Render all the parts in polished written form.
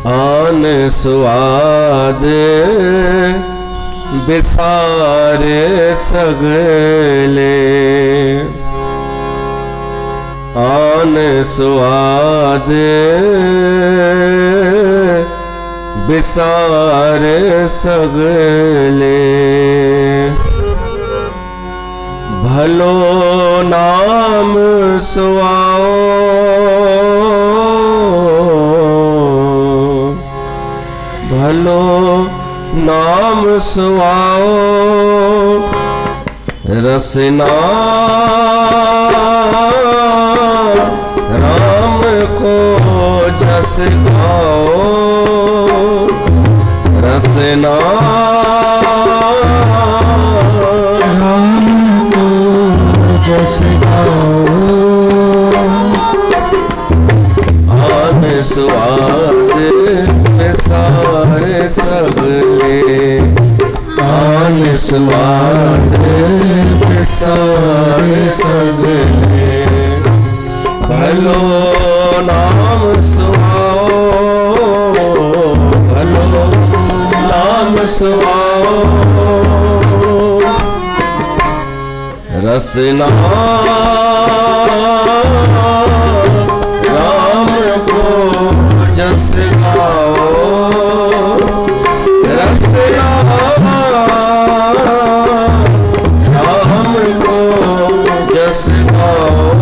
आन स्वाद बिसारे सगले, आन स्वाद बिसारे सगले। भलो नाम सुआओ, भलो नाम सुआओ, रसना राम को जस गाओ, रसना राम को जस गाओ। आन स्वाद बिसारे सगले, आन स्वाद बिसारे सगले। भलो नाम सुआओ, भलो नाम सुआओ, रसना राम को जस गाओ, रसना राम को जस गाओ।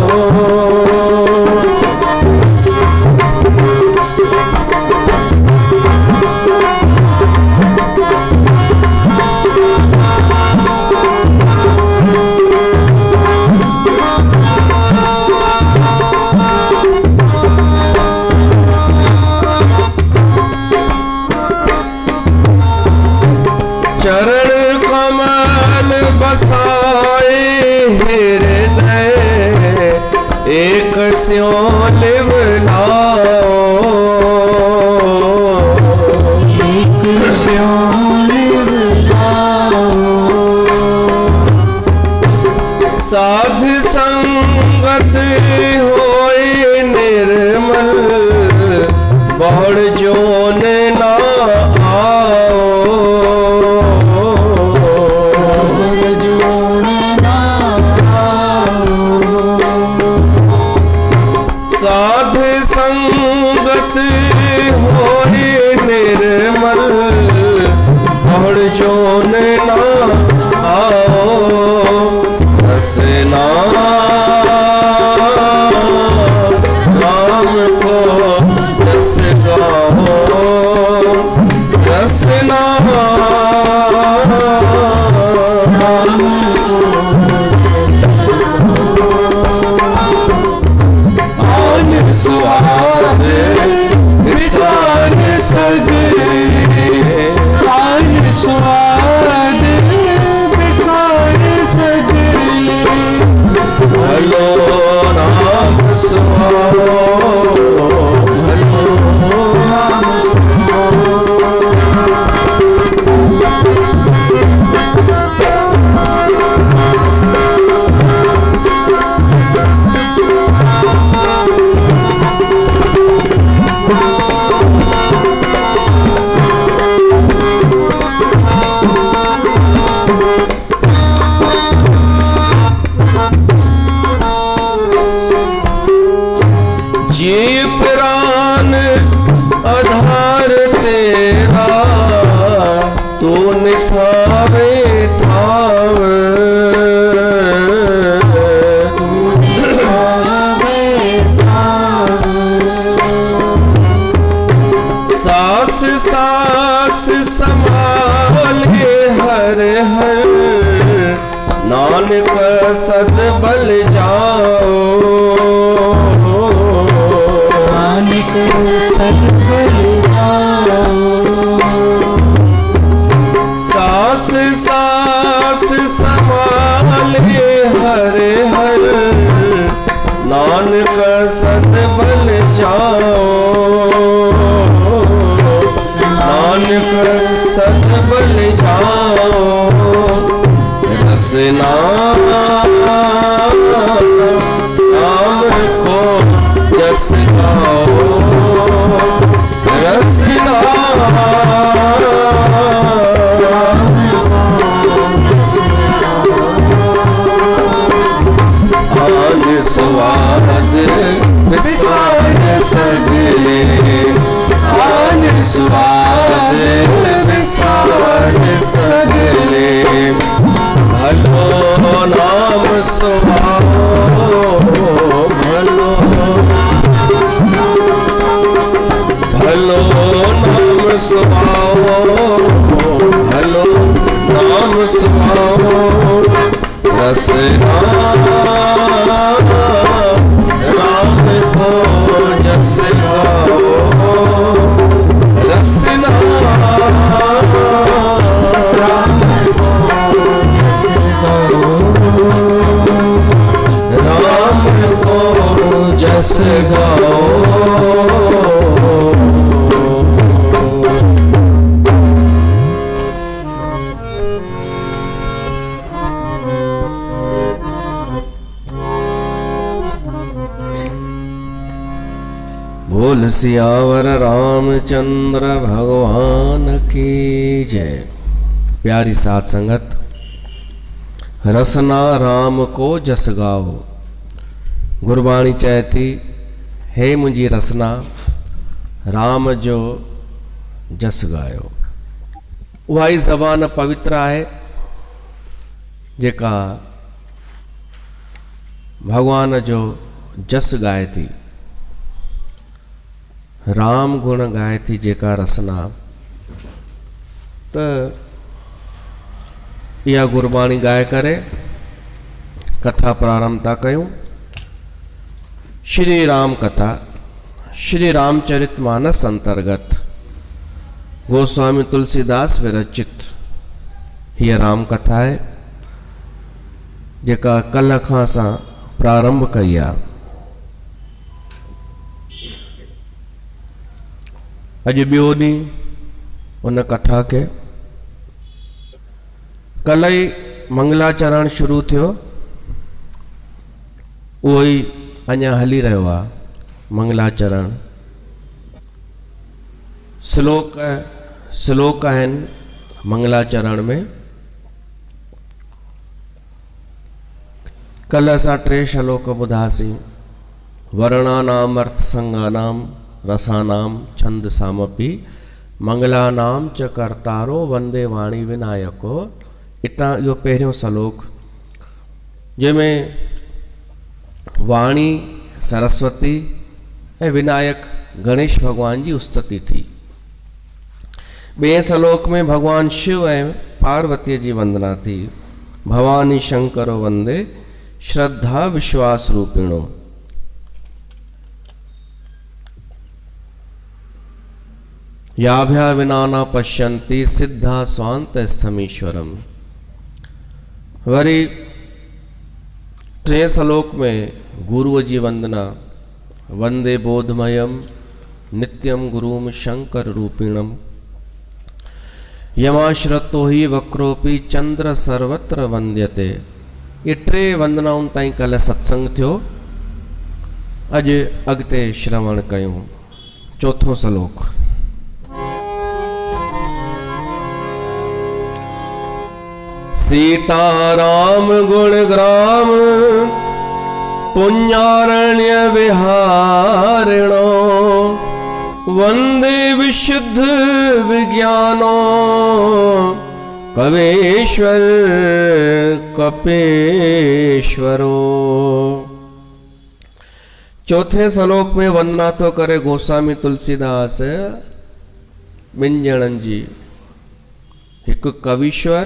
चरण कमल बसाए हृदय, एक स्यों लिव लाओ, एक स्यों लिव लाओ। साध संगत होए निर्मल, बहुड़ जोन ना आओ, साध संगत होए निर्मल, और जोन ना आओ, रसना राम को जस गाओ, रसना राम को स्वाद बिसारे सगले, आन स्वाद बिसारे सगले। भलो नाम सुआओ, भलो नाम सुआओ। जी प्राण आधार तेरा, तू निथावे थाव, सास सास संभाले हर हर, नानक सद बल जाओ, नानक सद बल जाओ। सास सास संभाले हर हर, नानक सद बल जाओ, नानक सद बल जाओ, रसना राम को जस गाओ, रसना स्वाद विसार सगले, आन स्वाद विसार सगले। भलो नाम सुभाओ, भलो भलो नाम सुभाओ, भलो नाम सुभाओ। रसना राम को जस गाओ, रसना राम को जस गाओ, राम को जस गाओ। बोल सियावर रामचंद्र भगवान की जय। प्यारी साथ संगत, रसना राम को जस गाओ। गुरबाणी चैती, हे मुंहिंजी रसना राम जो जस गायो। उहा ई ज़बान पवित्र आहे जेका भगवान जो जस गाए थी, राम गुण गाए थी जेका रसना। त इहा गुरबाणी गाए करे कथा प्रारंभ था कयूं। श्री राम कथा श्री रामचरितमानस अंतर्गत गोस्वामी तुलसीदास विरचित हीअ राम कथा है जेका कल खां असां प्रारंभ कई आहे। अॼु ॿियो ॾींहुं उन कथा के कल्ह ई मंगलाचरण शुरू थियो, उहो ई अञा हली रहियो आहे। मंगलाचरण श्लोक आहिनि मंगलाचरण में। कल्ह असां 3 श्लोक ॿुधासीं। वर्णानाम अर्थ संगानाम रसानाम छंद सामपि मंगलानाम च कर्तारो वंदे वाणी विनायको। इतां इहो पहिरियों श्लोक जंहिंमें वाणी सरस्वती ऐं विनायक गणेश भगवान जी उस्तति थी। ॿिए श्लोक में भगवान शिव ऐं पार्वतीअ जी वंदना थी। भवानी शंकरो वंदे श्रद्धा विश्वास रूपिणो। याभ्या विना न पश्यन्ति सिद्धा स्वांत स्थमीश्वरम। वरी 3 श्लोक में गुरुअ जी वंदना। वंदे बोधमयम नित्यम गुरुम शंकर रूपिणम। यमाश्रतो ही वक्रोपि चंद्र सर्वत्र वंद्यते। ये 3 वंदनाउनि ताईं कल्ह सत्संग थियो। अॼु अॻिते श्रवण कयूं। 4थो श्लोक। सीताराम गुण ग्राम पुण्यारण्य विहारिणो। वंदे विशुद्ध विज्ञानो कवेश्वर कपेश्वरो। 4थे श्लोक में वंदना तो करे गोस्वामी तुलसीदास ॿिनि ॼणनि जी। हिकु कवीश्वर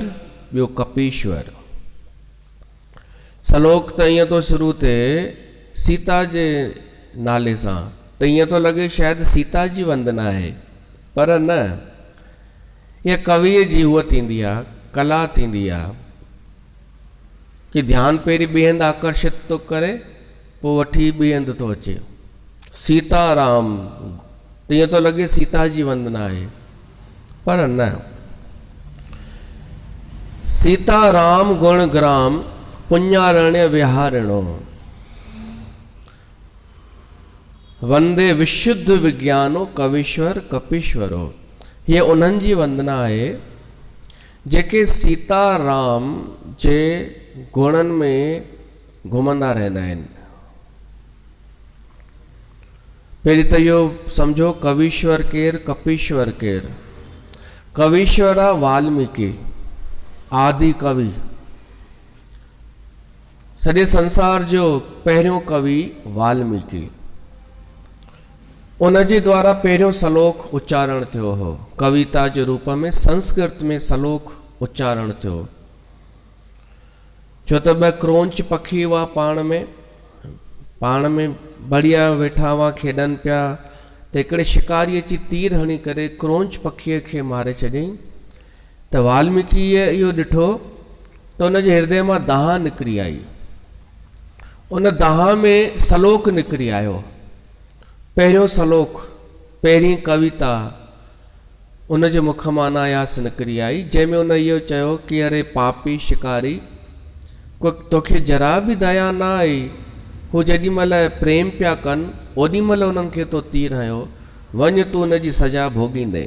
ॿियो कपीश्वर। श्लोक त ईअं तो शुरू थिए सीता जे नाले सां, त ईअं तो लॻे शायदि सीता जी वंदना आहे, पर न, इहा कवीअ जी उहा थींदी आहे, कला थींदी आहे कि ध्यानु पहिरीं ॿिए हंधि आकर्षित थो करे, पोइ वठी ॿिए हंधि थो अचे। सीताराम त ईअं थो लॻे सीता जी वंदना आहे, पर न। सीताराम गुण ग्राम पुण्यारण्य विहारिणो। वंदे विशुद्ध विज्ञानो कवीश्वर कपीश्वरो। ये उन्हनि जी वंदना आहे जेके सीताराम जे गुणनि में घुमंदा रहंदा आहिनि, पहिरीं त इहो सम्झो कवीश्वर केर, कपीश्वर केर। कवीश्वर आहे वाल्मीकि, आदि कवि, सॼे संसार जो पहिरियों कवि वाल्मीकि। उन जे द्वारा पहिरियों श्लोक उच्चारण थियो हो, कविता जे रूप में संस्कृत में श्लोक उच्चारण थियो। छो त ॿ क्रोंच पखी हुआ पाण में बढ़िया वेठा हुआ, खेॾनि पिया, त हिकिड़े शिकारी अची तीर हणी करे क्रोंच पखीअ खे मारे छॾियईं। त वाल्मीकिअ इहो ॾिठो त उन जे हृदय मां दाह निकिरी आई। उन दाह में श्लोक निकिरी आयो, पहिरियों श्लोक, पहिरीं कविता उन जे मुख मां अनायास निकिरी आई, जंहिंमें उन इहो चयो कि अरे पापी शिकारी, तोखे जरा बि दया न आई। हू जेॾी महिल प्रेम पिया कनि ओॾी महिल उन्हनि खे तो तीर हयो, वञ तूं उन जी सजा भोगींदे।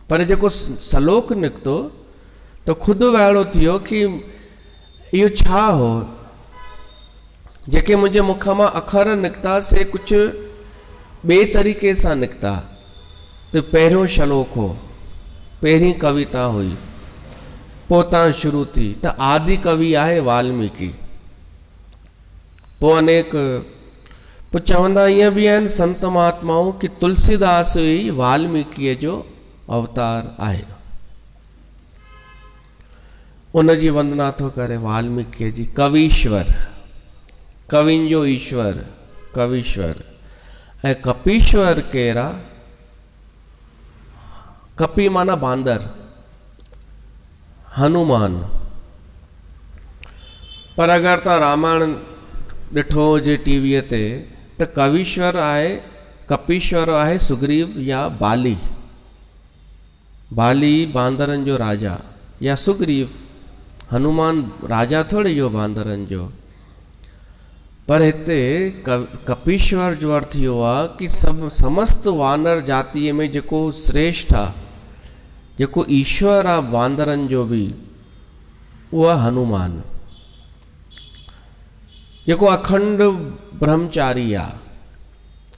पर जेको श्लोक निकितो त ख़ुदि वाइड़ो थियो कि इहो छा हो, जेके मुंहिंजे मुख मां अखर निकिता से कुझु ॿिए तरीक़े सां निकिता। त पहिरियों श्लोक हो, पहिरीं कविता हुई, पोइ तां शुरू थी। त आदि कवि आहे वाल्मीकि। पोइ अनेक पोइ चवंदा ईअं बि आहिनि संत महात्माऊं कि तुलसीदास ई वाल्मीकिअ जो अवतार आहे। उन जी वंदना थो करे वाल्मीकिअ जी। कवीश्वर, कविन जो ईश्वर, कवीश्वर। ऐं कपीश्वर केरु आहे? कपी माना बांदर, हनुमान। पर अगरि तव्हां रामायण ॾिठो हुजे टीवीअ ते त कवीश्वर आहे, कपीश्वर आहे सुग्रीव या बाली। बाली बांदरनि जो राजा या सुग्रीव, हनुमान राजा थोड़ी जो बांदरनि जो। पर हिते कपीश्वर जो अर्थ इहो आहे कि समस्त वानर जातीअ में जेको श्रेष्ठ आहे, जेको ईश्वर आहे वानरनि जो बि, उहो आहे हनुमान, जेको अखंड ब्रह्मचारी आहे,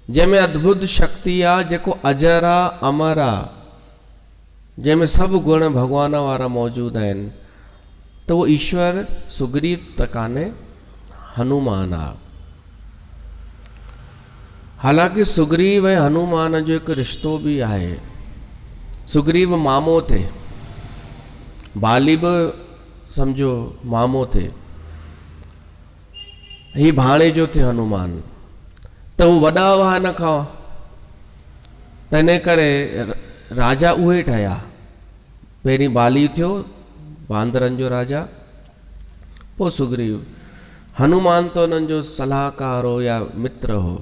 जंहिंमें अद्भुत शक्ति आहे, जेको अजर आहे, अमर आहे, जंहिंमें सभु गुण भगवान वारा मौजूद आहिनि। त उहो ईश्वर सुग्रीव त कान्हे, हनुमान आहे। हालांकि सुग्रीव ऐं हनुमान जो हिकु रिश्तो बि आहे। सुग्रीव मामो थे, बाली बि सम्झो मामो थे, ही भाणे जो थे हनुमान। त हू वॾा हुआ हिन खां, त इन करे राजा उहे ठहिया। पहिरीं बाली थियो बांदरनि जो राजा, पोइ सुग्रीव। हनुमान तो उन्हनि जो सलाहकार हो या मित्र हो।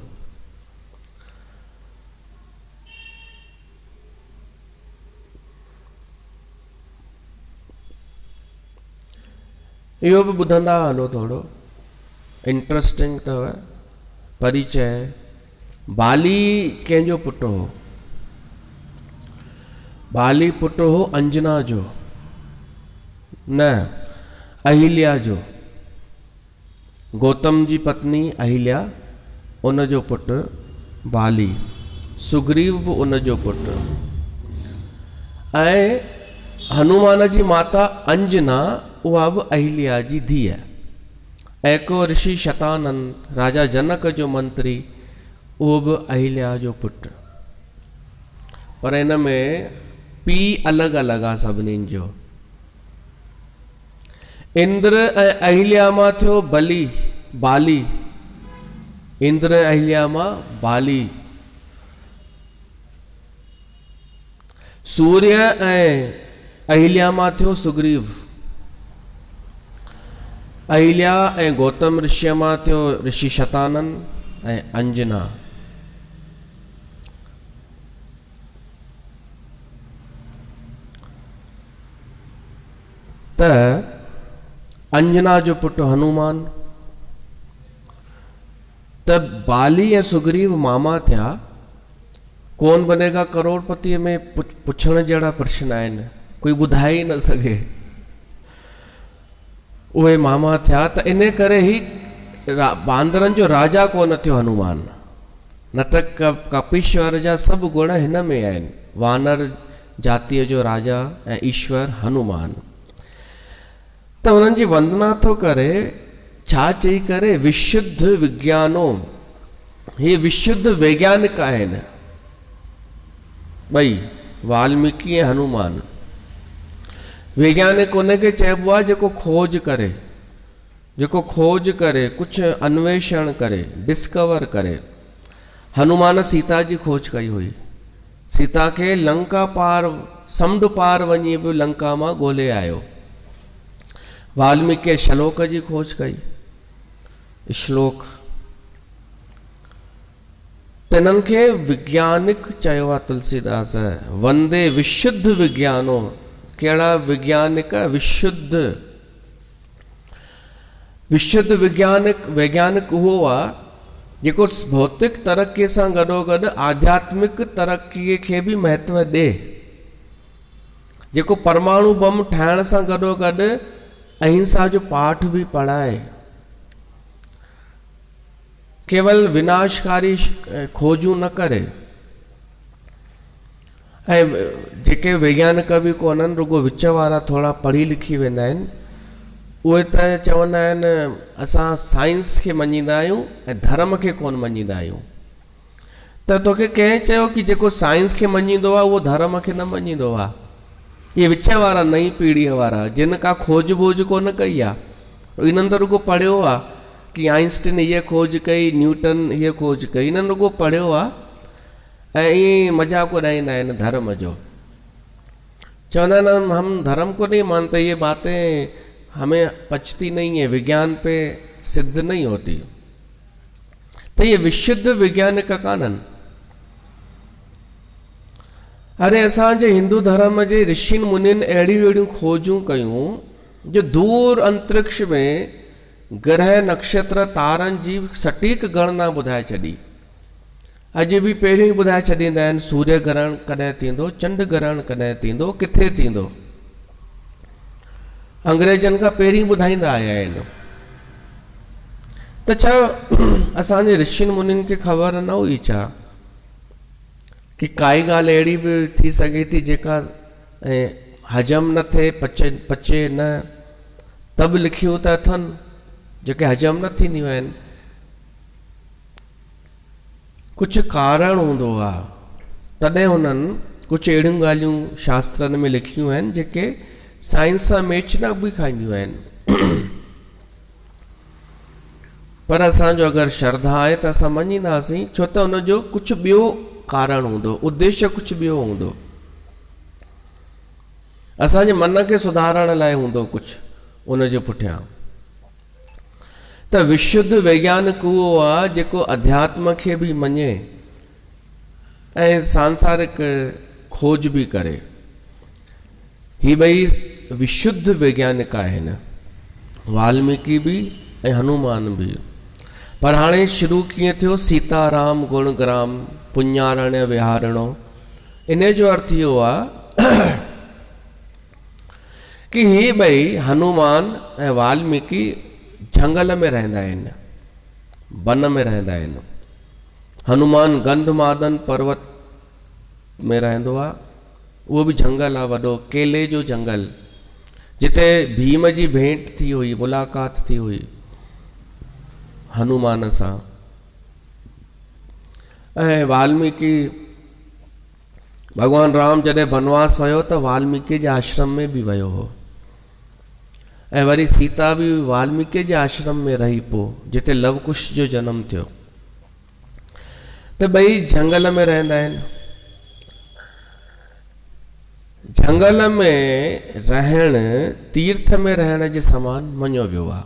इहो बि ॿुधंदा हलो, थोरो इंट्रस्टिंग अथव परिचय। बाली कंहिंजो पुटु हो? बाली पुटु हो अंजना जो, न अहिल्या जो। गौतम जी पत्नी अहिल्या, उन जो पुटु बाली। सुग्रीव बि उन जो पुटु। ऐं हनुमान जी माता अंजना, उहा बि अहिल्या जी धीअ। ऐं को ऋषि शतानंद, राजा जनक जो मंत्री, उहो बि अहिल्या जो पुटु। पर हिन में पीउ अलॻि अलॻि आहे सभिनीनि जो। इंद्र ऐं अहिल्या मां थियो बाली। इंद्र ऐं अहिल्या मां बाली। सूर्य ऐं अहिल्या मां थियो सुग्रीव। अहिल्या ऐं गौतम ऋषि मां थियो ऋषि शतानंद ऐं अंजना। त अंजना जो पुटु हनुमान। त बाली ऐं सुग्रीव मामा थिया। कौन बनेगा करोड़पति में पुछण जहिड़ा प्रश्न आहिनि, कोई ॿुधाए ई न सघे। उहे मामा थिया। त इन करे ही बांदरनि जो राजा कोन थियो हनुमान। न त कपीश्वर जा सभु गुण हिन में आहिनि, वानर जातीअ जो राजा ऐं ईश्वर हनुमान। त उन्हनि जी वंदना थो करे, छा चई करे, विशुद्ध विज्ञानो, हे विशुद्ध वैज्ञानिक आहिनि ॿई, वाल्मीकि ऐं हनुमान। वैज्ञानिक उनखे चइबो आहे जेको खोज करे, जेको खोज करे, कुझु अन्वेषण करे, डिस्कवर करे। हनुमान सीता जी खोज कई हुई, सीता खे लंका पार, समुंड पार वञी बि लंका मां ॻोल्हे आयो। वाल्मीकि श्लोक जी खोज कई, श्लोक। त इन्हनि खे विज्ञानिक चयो आहे तुलसीदास, वंदे विशुद्ध विज्ञानो। कहिड़ा वैज्ञानिक? विशुद्ध। विशुद्ध वैज्ञानिक उहो आहे जेको भौतिक तरक़ीअ सां गॾोगॾु आध्यात्मिक तरक़ीअ खे बि महत्व ॾे, जेको परमाणु बम ठाहिण सां गॾोगॾु अहिंसा जो पाठ बि पढ़ाए, केवल विनाशकारी खोजूं न करे। ऐं जेके वैज्ञानिक बि कोन्हनि, रुगो विच वारा थोरा पढ़ी लिखी वेंदा आहिनि, उहे त चवंदा आहिनि असां साइंस खे मञींदा आहियूं ऐं धर्म खे कोन मञींदा आहियूं। त तोखे कंहिं चयो कि जेको साइंस खे मञींदो आहे उहो धर्म खे न मञींदो आहे? इहे विच वारा, नई पीढ़ीअ वारा, जिन का खोज बोज कोन कई आहे। इन्हनि त रुगो पढ़ियो आहे कि आइंस्टीन हीअ खोज कई, न्यूटन हीअ खोज कई, इन्हनि रुगो पढ़ियो आहे ऐं ईअं मज़ाक उॾाईंदा आहिनि धर्म जो। चवंदा आहिनि हम धर्म को नहीं मानते, ये बातें हमें पचती नहीं है, विज्ञान पे सिद्ध नहीं होती। तो ये विशुद्ध वैज्ञानिक काननि। अरे असांजे हिंदू धर्म जे ऋषि मुनिन अहिड़ियूं अहिड़ियूं खोजूं कयूं जो दूर अंतरिक्ष में ग्रह नक्षत्र तारनि जी सटीक गणना ॿुधाए छॾी। अॼु बि पहिरियों ई ॿुधाए छॾींदा आहिनि सूर्य ग्रहण कॾहिं थींदो, चंड ग्रहण कॾहिं थींदो, किथे थींदो। अंग्रेजनि खां पहिरीं ॿुधाईंदा आया आहिनि। त छा असांजे ऋषि मुनिनि खे ख़बर न हुई छा कि काई ॻाल्हि अहिड़ी बि थी सघे थी जेका हजम न थिए, पचे न? तब लिखियूं त अथनि जेके हजम न थींदियूं आहिनि। कुझु कारण हूंदो आहे, तॾहिं हुननि कुझु अहिड़ियूं ॻाल्हियूं शास्त्रनि में लिखियूं आहिनि जेके साइंस सां मैच न बि खाईंदियूं आहिनि। पर असांजो अगरि श्रद्धा आहे त असां मञींदासीं, छो त हुनजो कुझु ॿियो कारण हूंदो, उद्देश्य कुझु ॿियो हूंदो, असांजे मन खे सुधारण लाइ हूंदो कुझु उनजे पुठियां। त विशुद्ध वैज्ञानिक उहो आहे जेको अध्यात्म खे बि मञे ऐं सांसारिक खोज बि करे। ही ॿई विशुद्ध वैज्ञानिक आहिनि, वाल्मीकि बि ऐं हनुमान बि। पर हाणे शुरू कीअं थियो? सीताराम गुणग्राम पुण्यारण्य विहारणो। इन जो अर्थ इहो आहे कि ही ॿई हनुमान ऐं वाल्मीकि झंगल में रहंदा आहिनि, वन में रहंदा आहिनि। हनुमान गंधमादन पर्वत में रहंदो आहे, उहो बि जंगल आहे वॾो, केले जो जंगल, जिते भीम जी भेंट थी हुई, मुलाक़ात थी हुई हनुमान सां। ऐं वाल्मीकि, भगवान राम जॾहिं वनवास वियो त वाल्मीकि जे आश्रम में बि वियो हो, ऐं वरी सीता बि वाल्मीकि जे आश्रम में रही पोइ, जिते लवकुश जो जनम थियो। त ॿई जंगल में रहंदा आहिनि। जंगल में रहण तीर्थ में रहण जे समान मञियो वियो आहे।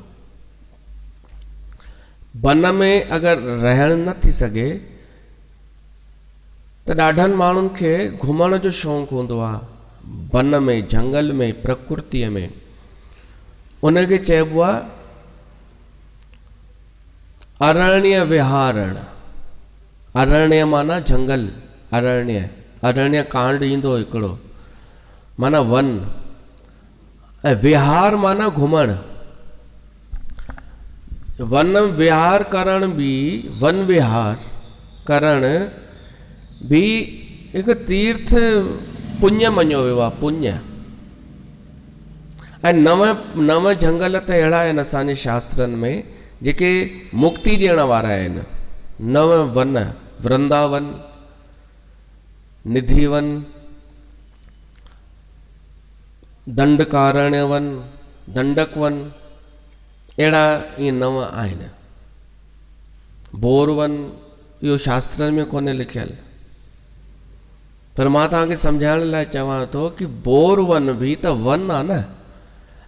वन में अगरि रहण न थी सघे त ॾाढनि माण्हुनि खे घुमण जो शौक़ु हूंदो आहे, वन में, जंगल में, प्रकृतिअ में। उनखे चइबो आहे अरण्य विहारण। अरण्य माना जंगल, अरण्य कांड ईंदो हिकिड़ो, माना वन, ऐं विहार माना घुमण। वन विहार करण बि वन विहार करण भी एक तीर्थ पुण्य मञियो वियो आहे, पुण्य। ऐं नव जंगल त अहिड़ा आहिनि असांजे शास्त्रनि में जेके मुक्ति ॾियण वारा आहिनि। 9 वन, वृंदावन, निधिवन, दंडकारण्य वन, दंडक वन, अहिड़ा इहे 9 आहिनि। बोरवन इहो शास्त्रनि में कोन्हे लिखियल, पर मां तव्हांखे सम्झाइण लाइ चवां थो कि बोरवन भी त वन आहे न,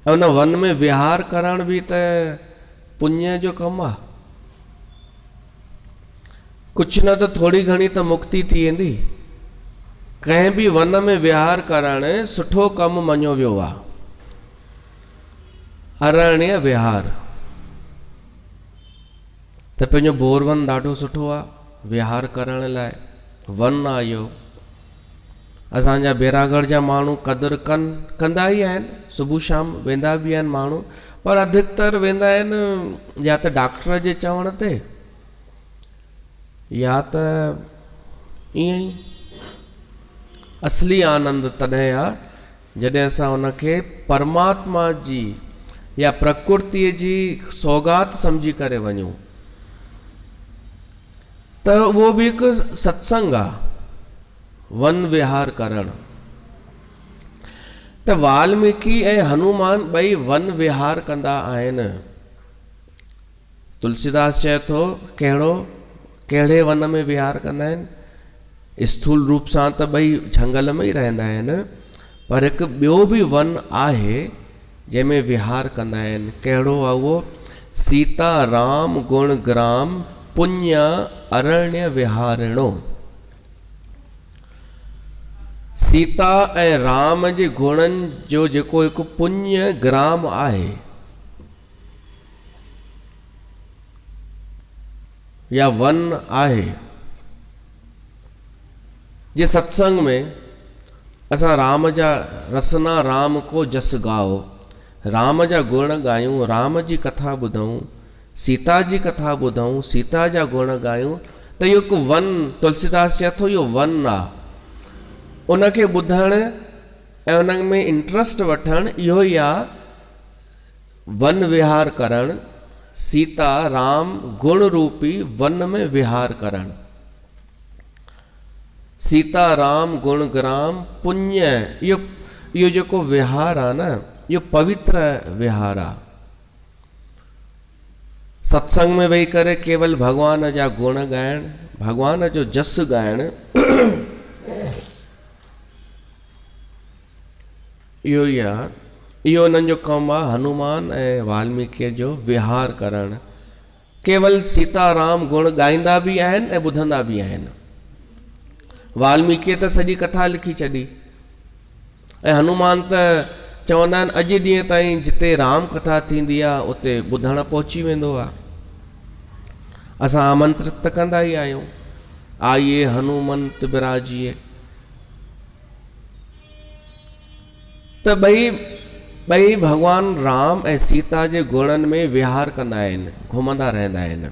ऐं उन वन में विहार करण भी त पुण्य जो कमु आहे। कुछ न त थोड़ी घणी त मुक्ति थी वेंदी। कंहिं बि वन में विहार करण सुठो कमु मञियो वियो आहे। अरण्य विहार त पंहिंजो बोरवन ॾाढो सुठो आहे विहार करण लाइ, वन आहे इहो। असांजा बैरागढ़ जा माण्हू क़दुरु कंदा ई आहिनि, सुबुह शाम वेंदा बि आहिनि माण्हू, पर अधिकतर वेंदा आहिनि या त डॉक्टर जे चवण ते या त ईअं ई। असली आनंद तॾहिं आहे जॾहिं असां उनखे परमात्मा जी या प्रकृतिअ जी सौगात सम्झी करे वञूं, त उहो बि हिकु सत्संग आहे, वन विहार करण। त वाल्मीकि ऐं हनुमान ॿई वन विहार कंदा आहिनि। तुलसीदास चए थो कहिड़े वन में विहार कंदा आहिनि। स्थूल रूप सां त ॿई झंगल में ई रहंदा आहिनि, पर हिकु ॿियो बि वन आहे जंहिंमें विहार कंदा आहिनि। कहिड़ो आहे उहो? सीता राम गुण ग्राम पुण्य अरण्य विहारिणो। सीता ऐं राम जे गुणनि जो जेको हिकु पुण्य ग्राम आहे या वन आहे, जे सत्संग में असां राम जा रसना राम को जस गाओ, राम जा गुण ॻायूं, राम जी कथा ॿुधूं, सीता जी कथा ॿुधूं, सीता जा गुण ॻायूं, त इहो हिकु वन, तुलसीदास चए थो इहो वन आहे। उनखे ॿुधण ऐं उन में इंट्रस्ट वठणु इहो ई आहे वन विहार करणु, सीता राम गुण रूपी वन में विहार करणु। सीता राम गुण ग्राम पुण्य, इहो जेको विहार आहे न, इहो पवित्र विहार आहे। सत्संग में वेही करे केवल भगवान जा गुण ॻाइण, भगवान जो जस ॻाइण, इहो ई आहे। इहो उन्हनि जो कमु आहे, हनुमान ऐं वाल्मीकि जो विहार करणु। केवल सीता राम गुण ॻाईंदा बि आहिनि ऐं ॿुधंदा बि आहिनि। वाल्मीकि त सॼी कथा लिखी छॾी, ऐं हनुमान त चवंदा आहिनि अॼु ॾींहं ताईं जिते राम कथा थींदी आहे उते ॿुधणु पहुची वेंदो आहे। असां आमंत्रित त कंदा ई आहियूं, आइए हनुमंत बिराजिए। त ॿई भगवान राम ऐं सीता जे गुणनि में विहार कंदा आहिनि, घुमंदा रहंदा आहिनि।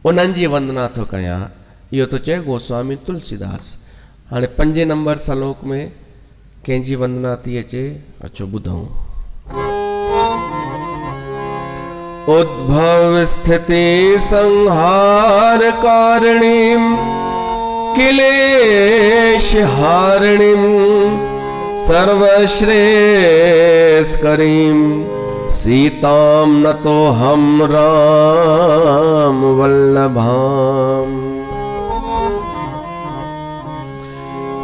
उन्हनि जी वंदना थो कयां, इहो थो चए गोस्वामी तुलसीदास। हाणे 5 नंबर श्लोक में कंहिंजी वंदना थी अचे, अचो ॿुधूं। उद्भव स्थिति संहार कारणीं क्लेश हारिणीं सर्वश्रेष्ठ करीं सीतां न तो हम राम वल्लभाम।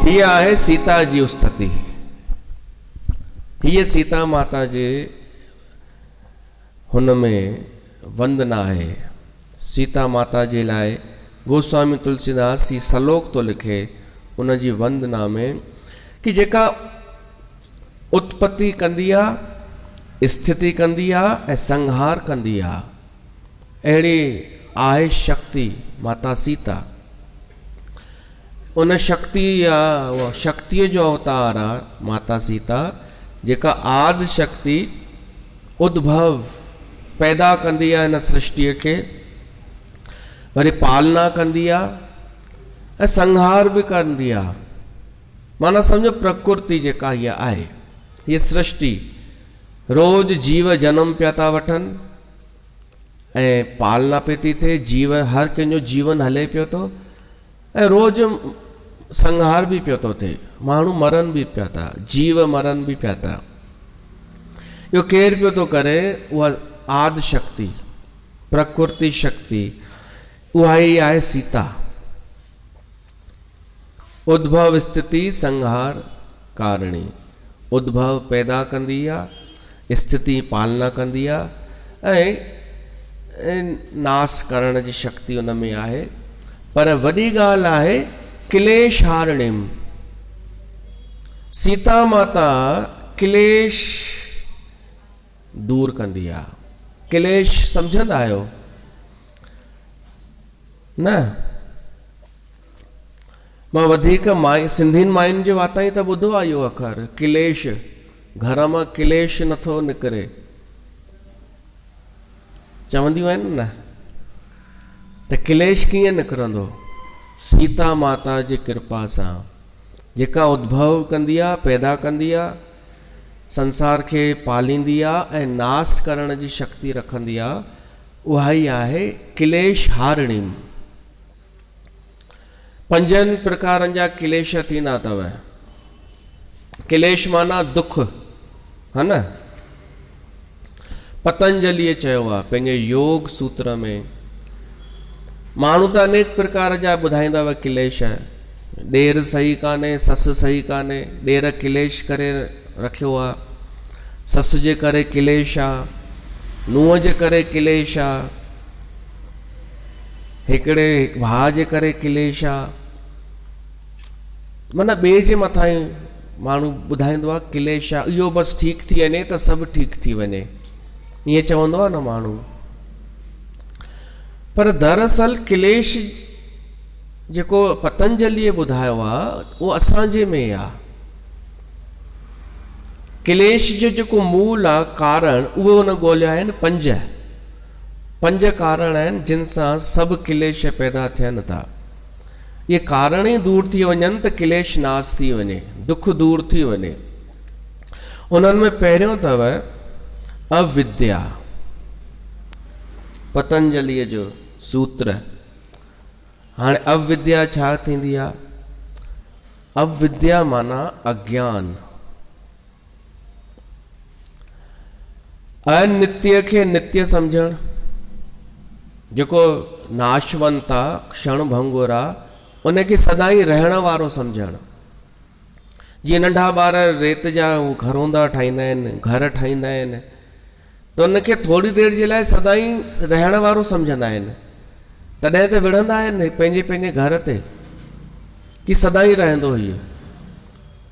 हीअ आहे सीता जी स्तुति। हीअ सीता माता जे हुन में वंदना आहे। सीता माता जे लाइ गोस्वामी तुलसीदास ही श्लोक तो लिखे उन जी वंदना में कि जेका उत्पत्ति कंदी आहे, स्थिति कंदी आहे ऐं संहार कंदी आहे, अहिड़ी आहे शक्ति माता सीता। उन शक्ति या उहा शक्तिअ जो अवतार आहे माता सीता, जेका आदि शक्ति उद्भव पैदा कंदी आहे इन सृष्टिअ खे, वरी पालना कंदी आहे, ऐं संहार बि कंदी आहे। माना सम्झो प्रकृति जेका हीअ आहे, हीअ सृष्टि रोज जीव जनम पिया था वठनि ऐं पालना पई थी थिए, जीव हर कंहिंजो जीवन हले पियो थो ऐं रोज संहार बि पियो थो थिए, माण्हू मरनि बि पिया था, जीव मरनि बि पिया था। इहो केरु पियो थो करे? उहा आदि शक्ति, प्रकृति शक्ति, उहा ई आहे सीता। उद्भव स्थिति संहार कारिणी। उद्भव पैदा कंदी आहे, स्थिति पालना कंदी आहे ऐं नाश करण जी शक्ति उन में आहे। पर वॾी ॻाल्हि आहे क्लेश हारणिम। सीता माता क्लेश दूर कंदी आहे। क्लेश सम्झंदा आहियो न? मां वधीक सिंधियुनि मायुनि जे वाता ई त ॿुधो आहे इहो अखर क्लेश। घर मां क्लेश नथो निकिरे, चवंदियूं आहिनि न। त क्लेश कीअं निकिरंदो? सीता माता जी कृपा सां, जेका उद्भव कंदी आहे, पैदा कंदी आहे, संसार खे पालींदी आहे ऐं नाश करण जी शक्ति रखंदी आहे, उहा ई आहे क्लेश हारिणी। 5 प्रकारनि जा क्लेश थींदा अथव। क्लेश माना दुख, है न? पतंजलिअ चयो आहे पंहिंजे योग सूत्र में। माण्हू त अनेक प्रकार जा ॿुधाईंदव क्लेश। ॾेर सही कान्हे, ससु सही कान्हे, ॾेर क्लेश करे रखियो आहे, ससु जे करे क्लेश आहे, नुंहं जे करे क्लेश आहे, हिकिड़े भाउ जे करे क्लेश आहे। माना ॿिए जे मथां ई माण्हू ॿुधाईंदो आहे क्लेश आहे, इहो बसि ठीकु थी वञे त सभु ठीकु थी वञे, ईअं चवंदो आहे न माण्हू। पर दरअसल क्लेश जेको पतंजलिअ ॿुधायो आहे उहो असांजे में आहे। क्लेश जो जेको मूल आहे, कारण, उहे हुन ॻोल्हिया आहिनि 5 कारण आहिनि जिन सां सभु क्लेश पैदा थियनि था। ये कारण ई दूर थी वञनि त क्लेश नाश थी वञे, दुख दूर थी वञे। उन्हनि में पहिरियों अथव अविद्या। पतंजलिअ जो सूत्र। हाणे अविद्या छा थींदी आहे? अविद्या माना अज्ञान। अनित्य खे नित्य सम्झणु, जेको नाशवंत आहे, क्षण भंगुर आहे, उनखे सदाई रहण वारो सम्झणु। जीअं नंढा ॿार रेत जा घरौंदा ठाहींदा आहिनि, घर ठाहींदा आहिनि, त उनखे थोरी देरि जे लाइ सदाई रहण वारो सम्झंदा आहिनि। तॾहिं त विढ़ंदा आहिनि पंहिंजे पंहिंजे घर ते कि सदाई रहंदो हीअ।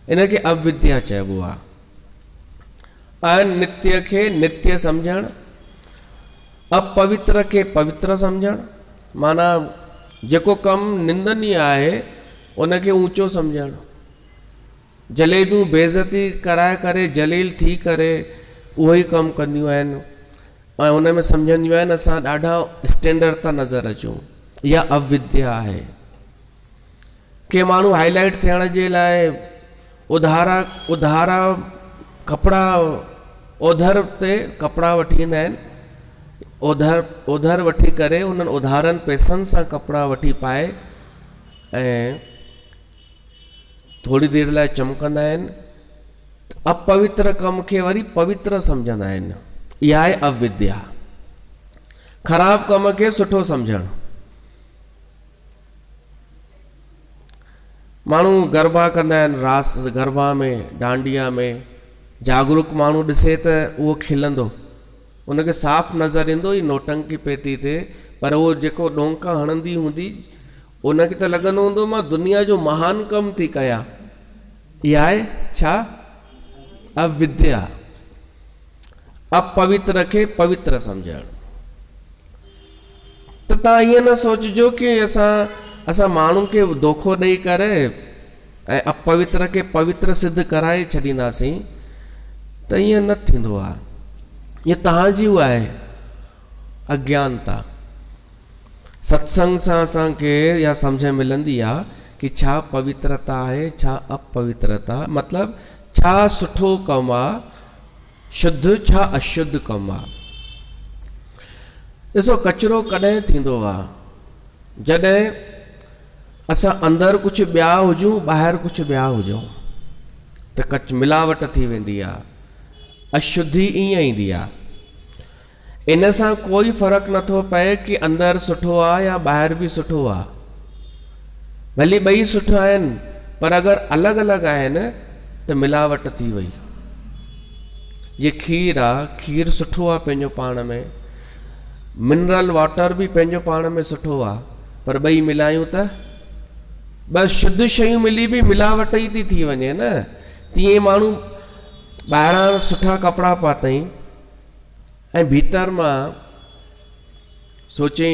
इनखे अविद्या चइबो आहे। अनित्य खे नित्य सम्झणु, अपवित्र खे पवित्र सम्झणु। माना जेको कमु निंदनीय आहे उनखे ऊंचो सम्झणु। जलेबियूं बेइज़ती कराए करे, जलील थी करे उहो ई कमु कंदियूं आहिनि ऐं उन में सम्झंदियूं आहिनि असां ॾाढा स्टैंडर्ड था नज़र अचूं। इहा अविद्या आहे। के माण्हू हाईलाइट थियण जे लाइ उधारा कपिड़ा, ओधर ते कपिड़ा वठी ईंदा आहिनि। ओधर वठी करे उन्हनि उधारनि पैसनि सां कपिड़ा वठी पाए ऐं थोरी देरि लाइ चमकंदा आहिनि। अपवित्र कम खे वरी पवित्र सम्झंदा आहिनि। इहा आहे अविद्या। ख़राब कम खे सुठो सम्झणु। माण्हू गरबा कंदा आहिनि, रास गरबा में, डांडिया में। जागरूक माण्हू ॾिसे त उहो खिलंदो, उनखे साफ़ नज़र ईंदो ही नोटंकी पेती थिए, पर उहो जेको डोंका हणंदी हूंदी उनखे त लॻंदो हूंदो मां दुनिया जो महान कमु थी कयां। इहा आहे छा? अविद्या। अपवित्र खे पवित्र सम्झणु। त तव्हां ईअं न सोचिजो कि असां माण्हुनि खे धोखो ॾेई करे ऐं अपवित्र खे पवित्र सिद्ध कराए छॾींदासीं, त ईअं न थींदो आहे। इहा तव्हांजी उहा आहे अज्ञानता। सत्संग सां असांखे इहा सम्झ मिलंदी आहे कि छा पवित्रता आहे, छा अपवित्रता, मतिलबु छा सुठो कमु आहे, शुद्ध छा अशुद्ध कमु आहे। ॾिसो कचिरो कॾहिं थींदो आहे जॾहिं असां अंदरि कुझु ॿिया हुजूं, ॿाहिरि कुझु ॿिया हुजूं, त मिलावट थी वेंदी आहे, अशुद्धि ईअं ईंदी आहे। इन सां कोई फ़र्क़ु नथो पए कि अंदरि सुठो आहे या ॿाहिरि बि सुठो आहे, भली ॿई सुठा आहिनि, पर अगरि अलॻि अलॻि आहिनि त मिलावट थी वई। ये खीर आहे, खीर सुठो आहे पंहिंजो पाण में, मिनरल वाटर बि पंहिंजो पाण में सुठो आहे, पर ॿई मिलायूं त बस शुद्ध शयूं मिली बि मिलावट ई थी वञे न। तीअं माण्हू ॿाहिरां सुठा कपिड़ा पातई ऐं भीतर मां सोचई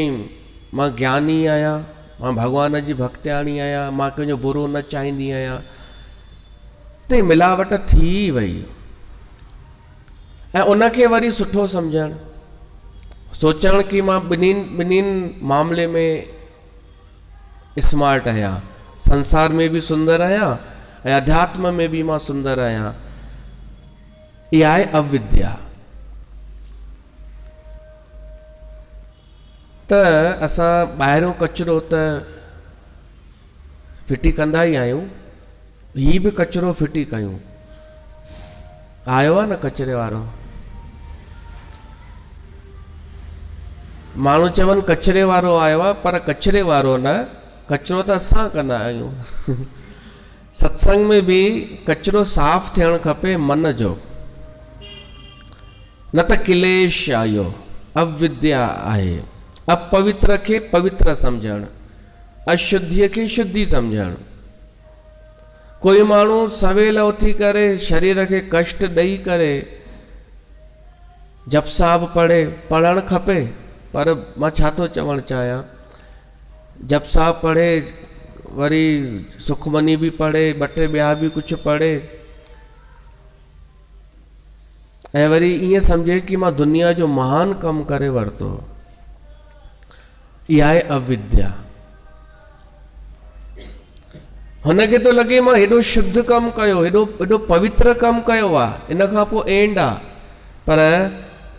मां ज्ञानी आहियां, मां भॻवान जी भक्तियाणी आहियां, मां कंहिंजो बुरो न चाहींदी आहियां, त मिलावट थी वई। ऐं उनखे वरी सुठो सम्झणु, सोचण कि मां ॿिन्हिनि मामले में स्मार्ट आहियां, संसार में भी सुंदर आहियां ऐं अध्यात्म में भी मां सुंदर आहियां, इहा आहे अविद्या। त असां ॿाहिरों कचिरो त फिटी कंदा ई आहियूं, ही बि कचिरो फिटी कयूं। आयो आहे न कचिरे वारो, माण्हू चवनि कचिरे वारो आयो आहे, पर कचिरे वारो न, कचिरो त असां कंदा आहियूं। सत्संग में भी कचिरो साफ़ थियणु खपे मन जो, न त क्लेश आयो, अविद्या आहे। अपवित्र खे पवित्र सम्झणु, अशुद्धीअ खे शुद्धि सम्झणु। कोई माण्हू सवेल उथी करे शरीर खे कष्ट ॾेई करे जप साहिब पढ़णु खपे, पर मां छा थो चवणु चाहियां, जप साहिब पढ़े, वरी सुखमनी भी पढ़े, ॿ टे ॿिया भी कुझु पढ़े, ऐं वरी ईअं सम्झे कि मां दुनिया जो महान कमु करे वरितो, इहा आहे अविद्या। हुनखे तो लॻे मां हेॾो शुद्ध कमु कयो, हेॾो पवित्र कमु कयो आहे, इन खां पोइ एंड आहे, पर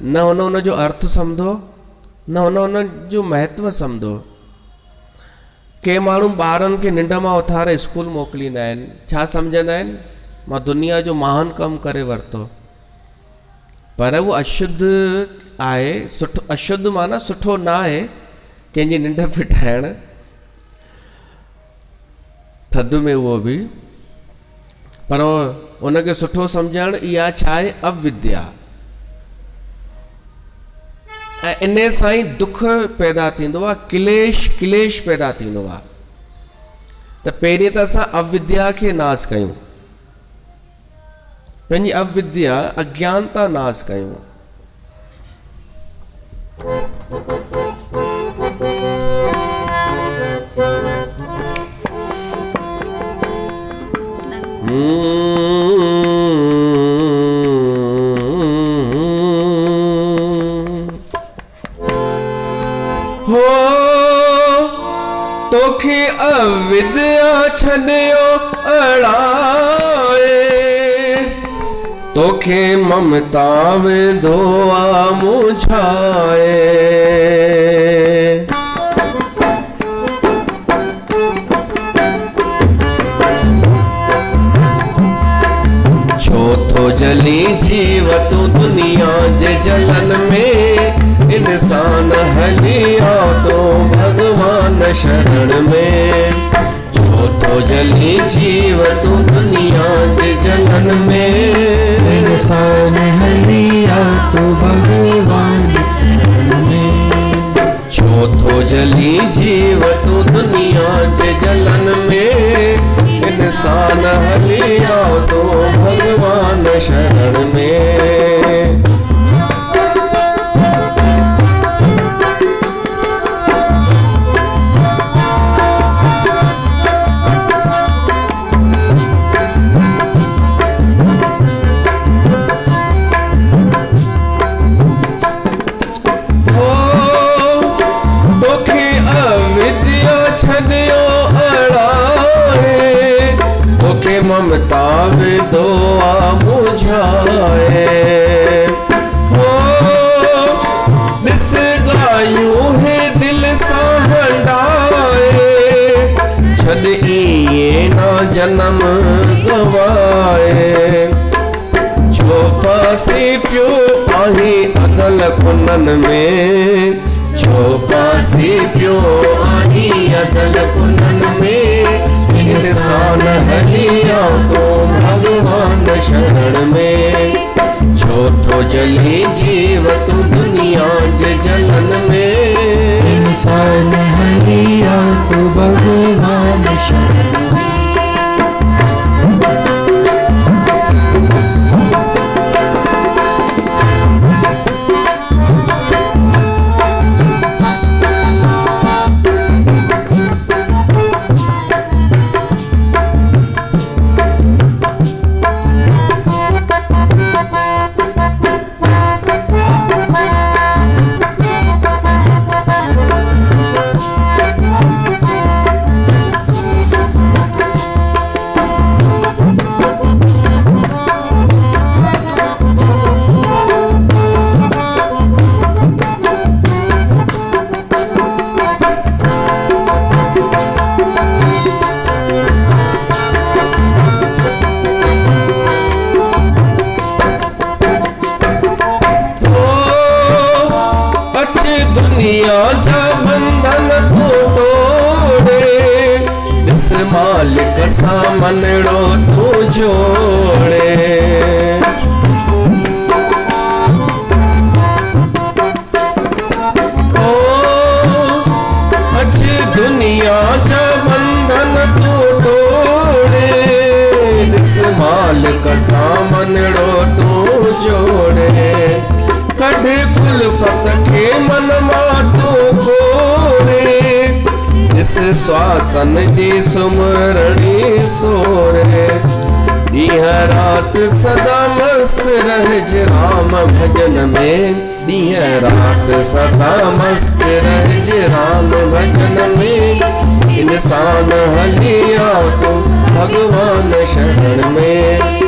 न हुन जो अर्थ सम्झो, न हुन जो महत्व सम्झो। के माण्हू ॿारनि खे निंड मां उथारे स्कूल मोकिलींदा आहिनि, छा सम्झंदा आहिनि, मां दुनिया जो महान कमु करे वरितो, पर उहो अशुद्ध आहे। सुठो अशुद्ध माना सुठो न आहे, कंहिंजी निंड फिटाइण, थधि में उहो बि, पर उनखे सुठो सम्झणु, इहा छा आहे, अविद्या। ऐं इन सां ई दुख पैदा थींदो आहे, क्लेश पैदा थींदो आहे। त पहिरीं त असां अविद्या खे नाश कयूं, पंहिंजी अविद्या अज्ञानता नाश कयूं। हो तोखे अविद्या छॾियो अड़ाए, तोखे ममता विधो आ मुझाए। छो तो जली जीव तू दुनिया जे जलन में, इंसान हली आओ तो भगवान शरण में। छो तो जली जीव तू दुनिया जे जलन में, इंसान हली आओ तो भगवान शरण में। छो तो जली जीव तू दुनिया जे जलन में, इंसान हली आओ तो भगवान शरण में। तोखे हो ॾिस ॻायूं हे दिल सां हंडाए छॾ इएं ना जनम गवाए जो फांसी पियो आहे अदल कुनन में जो फांसी पियो आहे अदल कुनन में इंसान हलिया तो भगवान शरण में जो तो जली जीव तू दुनिया जे जलन में इंसान हलिया तो भगवान शरण में। मालिक सां मनड़ो तू जोड़े ओ अच दुनिया जा बंधन तू तोड़े इस मालिक सां मनड़ो तू जोड़े कढ कुलफत के मन मां तू खोरे इस श्वासन जी सुमरणी सोरे ॾींह रात सदा मस्त रहज राम भजन में ॾींह रात सदा मस्त रहज राम भजन में इंसान हली आओ तो भगवान शरण में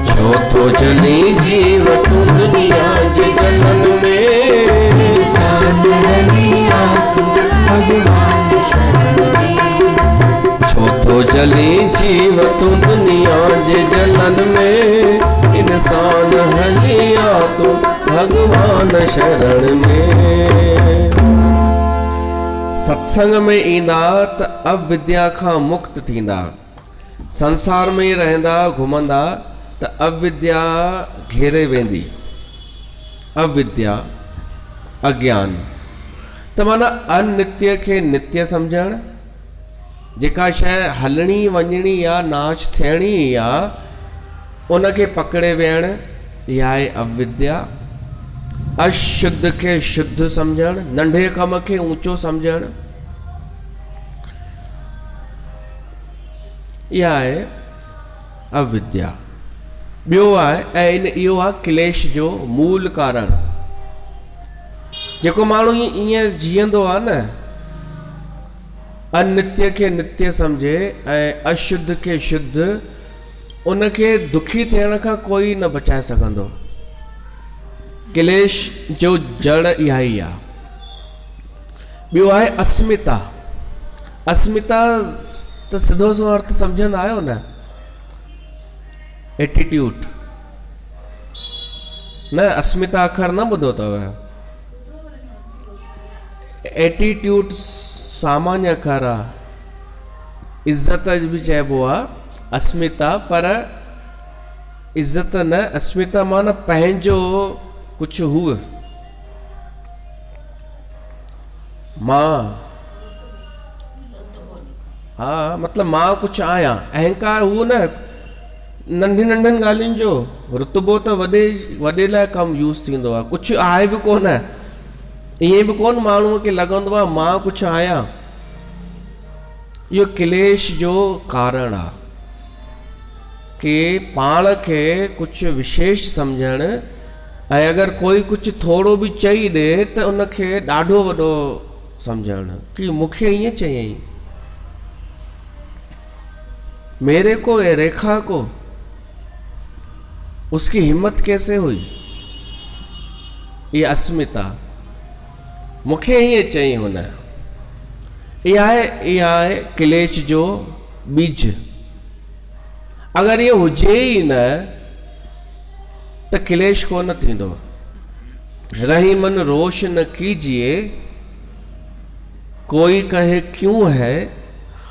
छो तो जली जीव तू दुनिया जे जलन में इंसान हली आओ तो भगवान तो जली जीव तू दुनिया जे जलन में इंसान हलिया तो भगवान शरण में। सत्संग में ईंदा त अविद्या खां मुक्त थींदा संसार में रहंदा घुमंदा त अविद्या घेरे वेंदी अविद्या अज्ञान त माना अनित्य के नित्य समझण जेका शय हलणी वञणी या नाश थियणी या उनके पकड़े वेहण इहा आहे अविद्या। अशुद्ध के शुद्ध समझण नंढे कम के ऊंचो समझण इहा आहे अविद्या। ॿियो आहे ऐं इहो आहे क्लेश जो मूल कारण जेको माण्हू ईअं जीअंदो आहे न अनित्य के नित्य समझे ऐं अशुद्ध के शुद्ध उनके दुखी थियण खां कोई न बचाए सघंदो। क्लेश जो जड़ इहा ई आहे। ॿियो आहे अस्मिता। अस्मिता त सिधो सो अर्थ सम्झंदा आहियो न एटीट्यूड न अस्मिता अखर न ॿुधो अथव एटीट्यूड सामान्य अखर आहे इज्जत भी चइबो आहे अस्मिता पर इज्जत न अस्मिता माना पंहिंजो कुझु हुअ मां हा मतलब मां कुझु आहियां अहंकार हू न नंढी नंढनि ॻाल्हियुनि जो रुतबो त वॾे लाइ कमु यूज़ थींदो आहे कुझु आहे बि कोन ईअं बि कोन माण्हूअ खे लॻंदो आहे मां कुझु आहियां इहो क्लेश जो कारण आहे कि पाण खे कुझु विशेष सम्झण ऐं अगरि कोई कुझु थोरो बि चई ॾे त उनखे ॾाढो वॾो सम्झण कि मूंखे ईअं चयईं मेरे को ए रेखा को उसकी हिम्मत कैसे हुई? ये अस्मिता मुखे ही चई हुन, इहा आहे क्लेश जो बीज। अगर ये हुजे ही न तो क्लेश कोन थींदो। रही मन रोश न कीजिए, कोई कहे क्यों है,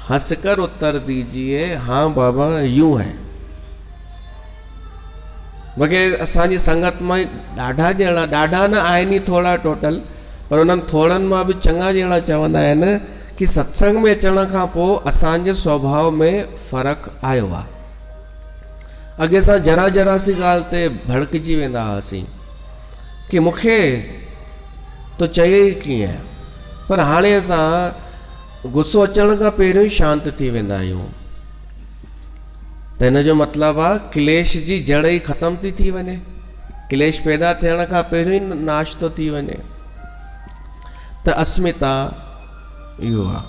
हंसकर उत्तर दीजिए हाँ बाबा यूं है। वगैरह असांजी संगत में ॾाढा ॼणा, ॾाढा न आहिनि थोड़ा टोटल, पर उन्हनि थोड़नि मां बि चङा ॼणा चवंदा आहिनि कि सत्संग में अचण खां पोइ असांजे स्वभाव में फ़र्क़ु आयो आहे। अॻे असां जरा जरा सी ॻाल्हि ते भड़किजी वेंदा हुआसीं कि मूंखे तो चए ई कीअं, पर हाणे असां गुस्सो अचण खां पहिरियों ई शांत थी वेंदा आहियूं। त हिन जो मतिलबु आहे क्लेश जी जड़ ई ख़तम थी वञे, क्लेश पैदा थियण खां पहिरियों ई नाश थो थी वञे। त अस्मिता इहो आहे।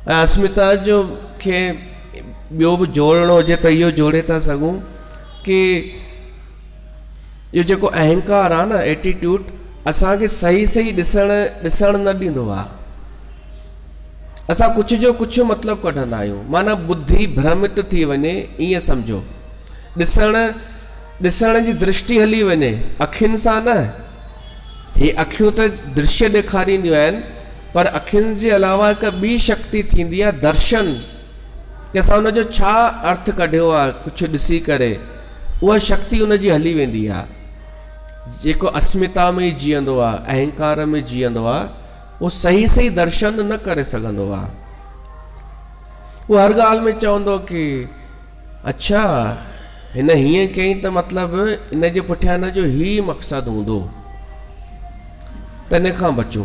ऐं अस्मिता जो खे ॿियो बि जोड़णो हुजे त इहो जोड़े था सघूं कि इहो जेको अहंकार आहे न, एटीट्यूड, असांखे सही सही ॾिसण न ॾींदो आहे। असां कुछ जो कुछ मतिलबु कढंदा आहियूं, माना बुद्धि भ्रमित थी वञे ईअं सम्झो। ॾिसण जी दृष्टि हली वञे, अखियुनि सां न। हे अखियूं त दृश्य ॾेखारींदियूं आहिनि, पर अखियुनि जे अलावा हिकु ॿी शक्ति थींदी आहे दर्शन, कि असां हुनजो छा अर्थ कढियो आहे कुझु ॾिसी करे, उहा शक्ति हुनजी हली वेंदी आहे। जेको अस्मिता में जीअंदो आहे, अहंकार में जीअंदो आहे, वो सही सही दर्शन न करे सघंदो आहे। वो हर ॻाल्हि में चवंदो कि अच्छा हिन हीअं कयईं त मतिलबु इन जे पुठियां हिन जो ही मक़सदु हूंदो, त इन खां बचो।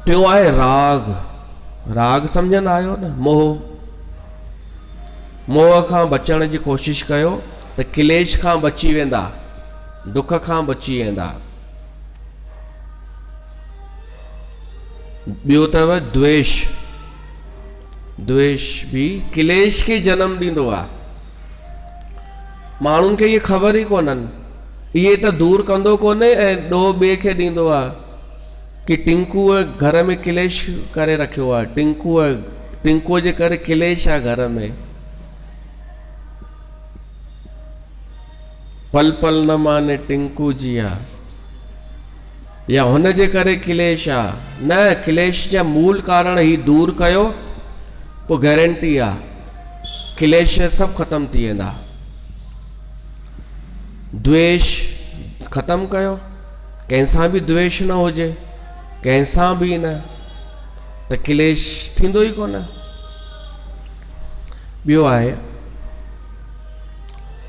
टियों आहे राग। राग सम्झंदा आहियो न, मोह। मोह खां बचण जी कोशिश कयो त क्लेश खां बची वेंदा, दुख खां बची वेंदा। ॿियो अथव द्वेष। द्वेष भी क्लेश खे जन्म ॾींदो आहे। माण्हुनि खे इहे ख़बर ई कोन्हनि, इहे त दूर कंदो कोन्हे ऐं ॾोह ॿिए खे ॾींदो आहे कि टिंकूअ घर में क्लेश करे रखियो आहे, टिंकूअ जे करे क्लेश आहे घर में। पल पल न माने टिंकू जिया, या हुन जे करे क्लेश आहे। न, क्लेश जा मूल कारण ही दूर कयो, पोइ गारंटी आहे क्लेश सभु ख़तम थी वेंदा। द्वेष ख़तम कयो, कंहिंसां बि द्वेष न हुजे, कंहिंसां बि न, त क्लेश थींदो ई कोन। ॿियो आहे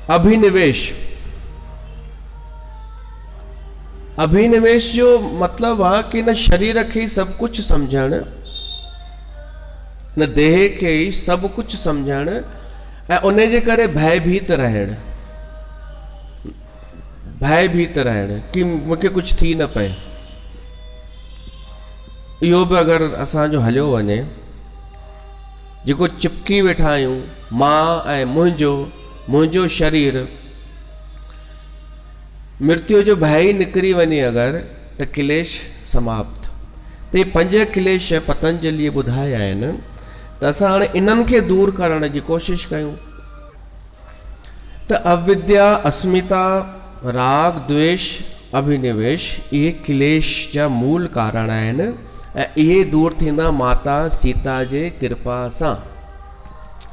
अभिनिवेश। अभिनिवेश जो मतलब आहे कि न शरीर खे सब कुछ समझण, न देह खे सब कुछ समझण, ऐं उन जे करे भयभीत रहण। भयभीत रहण कि मूंखे कुछ थी न पए। इहो बि अगर असांजो हलियो वञे, जेको चिपकी वेठा आहियूं मां ऐं मुंहिंजो शरीर, मृत्यु जो भय ही निकरी वञे अगर, त क्लेश समाप्त। त ये 5 क्लेश पतंजलि ॿुधाया आहिनि, त असां हाणे इन्हनि खे दूर करण जी कोशिश कयूं। त अविद्या, अस्मिता, राग, द्वेष, अभिनिवेश, इहे क्लेश जा मूल कारण आहिनि, ऐं इहे दूर थींदा माता सीता जे कृपा सां।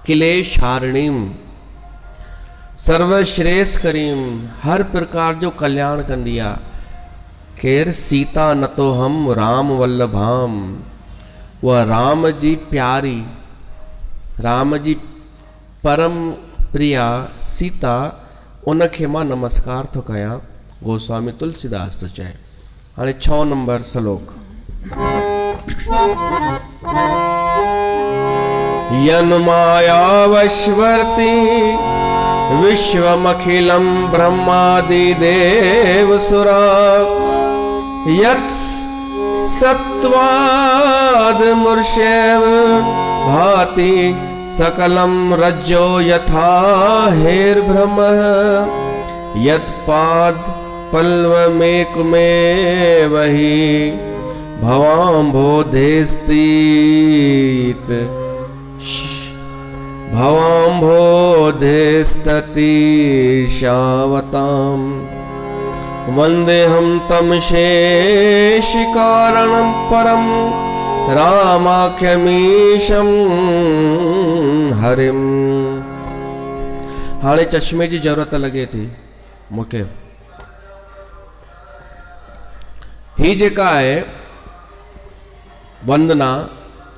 क्लेश हारणीम, सर्वश्रेष्ठ करीम, हर प्रकार जो कल्याण कंदी आहे। खैर सीता न तो हम राम वल्लभाम, वह राम जी प्यारी, राम जी परम प्रिया सीता, उनखे मां नमस्कार थो कयां। गोस्वामी तुलसीदास तो चए। हाणे 6 नंबर श्लोक। यन माया वशवर्ती विश्वमखिलं ब्रह्मादि देव सुरा, यत् सत्वाद मूर्छैव भाति सकलम रज्जो यथा हेर्भ्रमः यत्पाद पल्लवमेक में वही भवाम्भोधेस्तीत भवाम्भोधेस्ततीर्षावताम् वंदेहम तम शेषिकारणं परम रामाख्यमीशं हरिम। हाणे चश्मे जी जरूरत लगे थी मूंखे। ही जेका है वंदना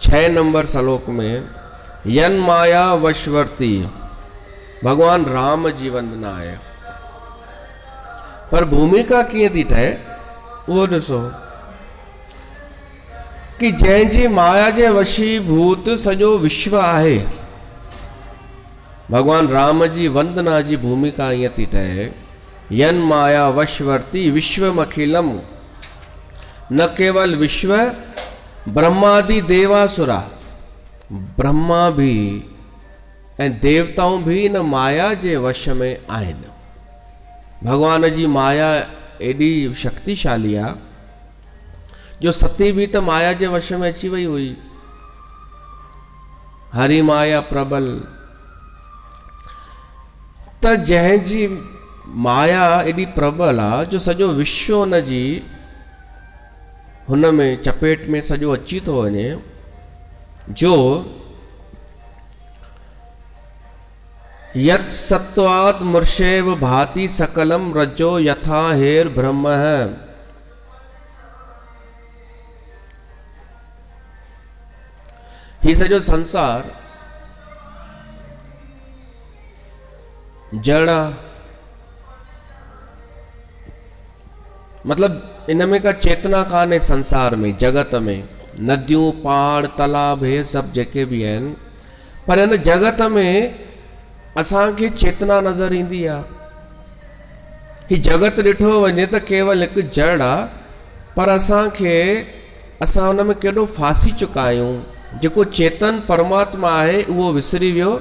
6 नंबर श्लोक में यन माया वशवर्ती भगवान राम जी वंदना है। पर भूमिका कीअं थी ठहे उहो ॾिसो कि जंहिंजी माया जे वशीभूत सॼो विश्व आहे। भगवान राम जी वंदना जी भूमिका ईअं थी ठहे यन माया वशवर्ती विश्वमखिलम। न केवल विश्व ब्रह्मादि देवासुरा ब्रह्मा भी ऐं देवताऊं भी इन माया जे वश में आहिनि। भगवान जी माया एडी शक्तिशाली आ जो सती भी तो माया जे वश में अची वई हुई। हरि माया प्रबल त जंहिंजी माया एडी प्रबल आ जो सॼो विश्व हुन जी हुन में चपेट में सॼो अची थो वञे। जो यत् सत्वात् मूर्छेव भाति सकलम रज्जो यथा हेर ब्रह्म। ही सॼो संसार जड़ मतलब इन में का चेतना कान्हे। संसार में जगत में नदियों पहाड़ तालाब हे सब जेके भी आहिनि पर इन जगत में असांखे चेतना नज़र ईंदी आहे। ही जगत ॾिठो वञे त केवल हिकु जड़ आहे पर असांखे असां हुन में केॾो फासी चुका आहियूं। जेको चेतन परमात्मा आहे उहो विसरी वियो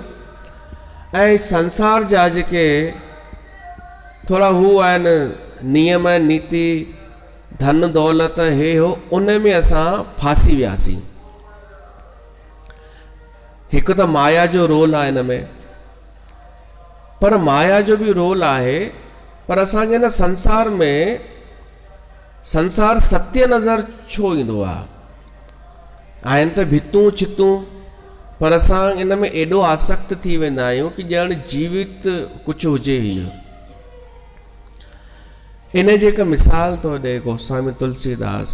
ऐं संसार जा जेके थोड़ा हू आहिनि नियम नीति धन दौलत हे हो उन में असां फासी वियासीं। हिकु त माया जो रोल आहे हिन में पर माया जो भी रोल आहे पर असांखे न संसार में संसार सत्य नज़र छो ईंदो आहे। आहिनि त भितूं चितूं पर असां इन में एॾो आसक्त थी वेंदा आहियूं कि ॼण जीवित कुझु हुजे ही। इन जी हिकु मिसाल थो ॾे गोस्वामी तुलसीदास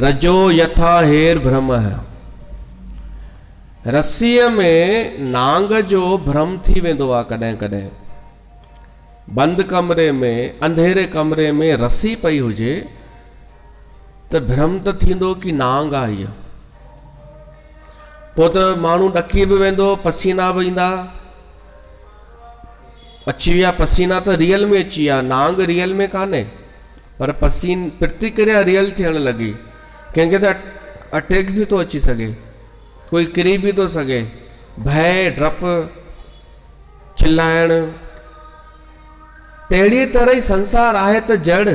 रजो यथा हेर भ्रम। रस्सीअ में नांग जो भ्रम थी वेंदो आहे कॾहिं कॾहिं। बंदि कमरे में अंधेरे कमरे में रस्सी पई हुजे त भ्रम त थींदो कि नांग आहे हीअ। पोइ त माण्हू ॾकी बि वेंदो पसीना बि ईंदा। अची विया पसीना त रियल में अची विया नांग रियल में कान्हे पर पसीन प्रतिक्रिया रियल थियण लॻी। कंहिंखे त अटैक भी तो अची सके कोई किरी भी तो सके भय डप चिल्लाइण। तहिड़ी तरह ही संसार आहे त जड़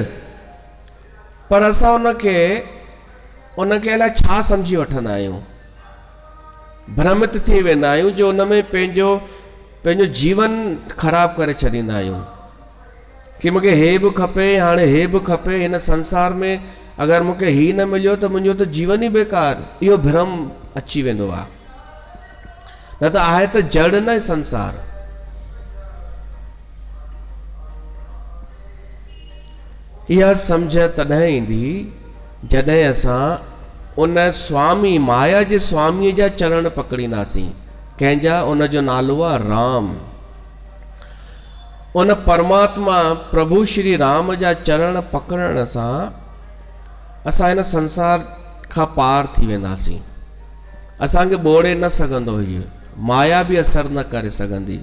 पर असां उनखे अलाए छा समझी वठंदा आहियूं। भ्रमित थी वेंदा आहियूं जो उन में पंहिंजो जीवन ख़राब करे छॾींदा आहियूं कि मूंखे हे बि खपे हाणे हे बि खपे। हिन संसार में अगर मूंखे ही न मिलियो त मुंहिंजो त जीवन ही बेकार। इहो भ्रम अची वेंदो आहे। न त आहे त जड़ न संसार। इहा सम्झ तॾहिं ईंदी जॾहिं असां उन स्वामी माया जे स्वामीअ जा चरण पकड़ींदासीं। कंहिंजा उन जो नालो आहे राम। उन परमात्मा प्रभु श्री राम जा चरण पकड़ण सां असां हिन संसार खां पार थी वेंदासीं। असांखे ॿोड़े न सघंदो हीअ माया भी असर न करे सघंदी।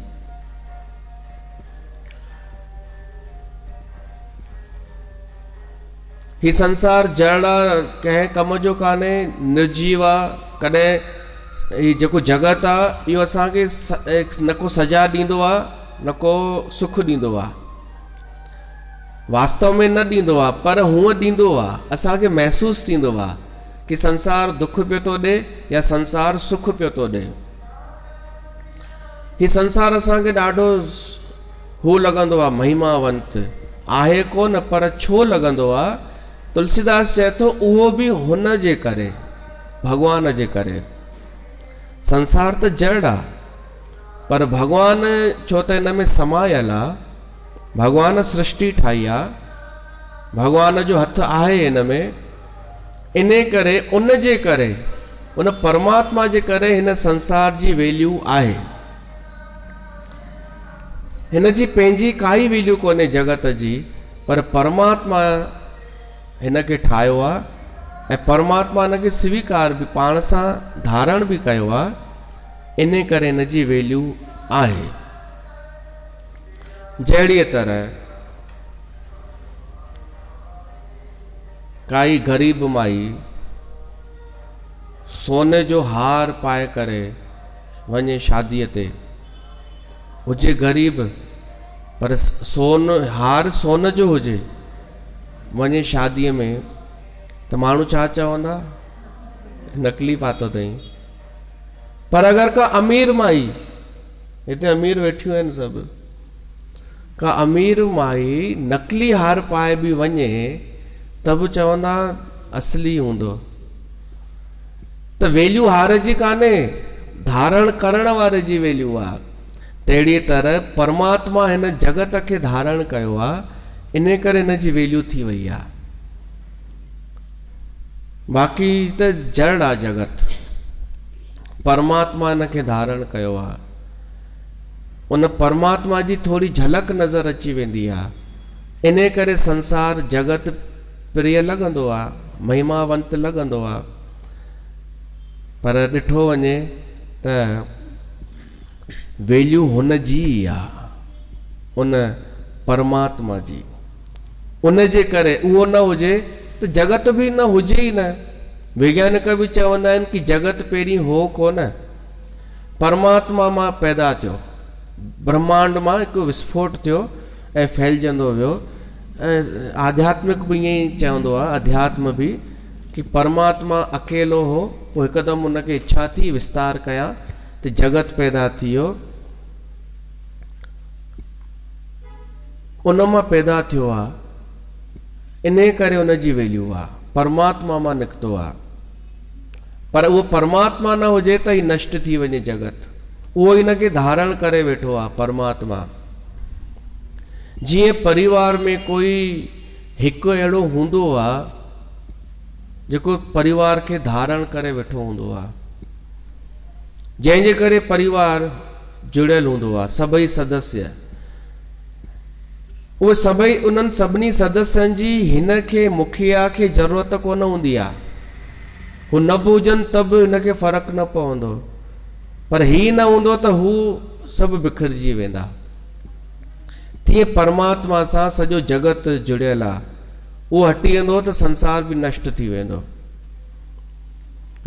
ही संसार जड़ कंहिं कम जो कान्हे निर्जीव आहे। कॾहिं ही जेको जगत आहे इहो असांखे न को सजा ॾींदो आहे न को सुख ॾींदो आहे, वास्तव में न ॾींदो आहे, पर हूअं ॾींदो आहे, असांखे महसूसु थींदो आहे कि संसार दुख पियो थो ॾे या संसार सुख पियो थो ॾे। ही संसार असांखे ॾाढो हू लॻंदो आहे महिमावंत आहे कोन, पर छो लॻंदो आहे? तुलसीदास चए थो उहो बि हुन जे करे, भगवान जे करे। संसार त जड़ आहे, पर भगवान छो त हिन में समायल आहे, भगवान सृष्टि ठाही आहे, भगवान जो हथ आहे हिन में, इन करे उन जे करे, उन परमात्मा जे करे हिन संसार जी वैल्यू आहे। हिन जी पंहिंजी काई वैल्यू कोन्हे जगत जी, पर परमात्मा हिन खे ठाहियो आहे ऐं परमात्मा हिन खे स्वीकार बि पाण सां धारण बि कयो आहे, इन करे हिन जी वैल्यू आहे। जहिड़ीअ तरह काई ग़रीब माई सोने जो हार पाए करे वञे शादीअ ते, हुजे ग़रीब पर सोन हार सोन जो हुजे, वञे शादीअ में त माण्हू छा चवंदा, नकली पातो अथई। पर अगरि का अमीर माई, हिते अमीर वेठियूं आहिनि सभु, का अमीर माई नकली हार पाए बि वञे त बि चवंदा असली हूंदो। त वैल्यू हार जी कान्हे, धारण करण वारे जी वैल्यू आहे। तहिड़ी तरह परमात्मा हिन जगत खे धारण कयो आहे, इन करे हिन जी वैल्यू थी वई आहे। बाक़ी त जड़ आहे जगत, परमात्मा हिन खे धारण कयो आहे। उन परमात्मा जी थोड़ी झलक नज़र अची वेंदी आहे, इन करे संसार जगत प्रिय लॻंदो आहे, महिमावंत लॻंदो आहे। पर ॾिठो वञे त वैल्यू हुन जी आहे, उन परमात्मा जी। उन जे करे उहो न हुजे त जगत बि न हुजे ई न। वैज्ञानिक बि चवंदा आहिनि कि जगत पहिरीं हो कोन, परमात्मा मां पैदा थियो, ब्रह्मांड मां हिकु विस्फोट थियो ऐं फैलजंदो वियो। ऐं आध्यात्मिक बि ईअं ई चवंदो आहे, अध्यात्म बि, कि परमात्मा अकेलो हो, पोइ हिकदमि उनखे इच्छा थी विस्तार कयां त जगत पैदा थी वियो। उन मां पैदा थियो आहे, इन करे उन जी वैल्यू आहे, परमात्मा मां निकितो आहे। पर उहो परमात्मा न हुजे त ही नष्ट थी वञे जगत, उहो हिन खे धारण करे वेठो आहे परमात्मा। जीअं परिवार में कोई हिकु अहिड़ो हूंदो आहे जेको परिवार खे धारण करे वेठो हूंदो आहे, जंहिंजे करे परिवार जुड़ियल हूंदो आहे, सभई सदस्य। उहे सभई उन्हनि सभिनी सदस्यनि जी हिन खे मुखिया खे ज़रूरत कोन हूंदी आहे। हू न बि हुजनि त बि हिन खे फ़र्क़ु न पवंदो, पर ही न हूंदो त हू सभु बिखरजी वेंदा। तीअं परमात्मा सां सॼो जगत जुड़ियल आहे, उहो हटी वेंदो त संसार बि नष्ट थी वेंदो।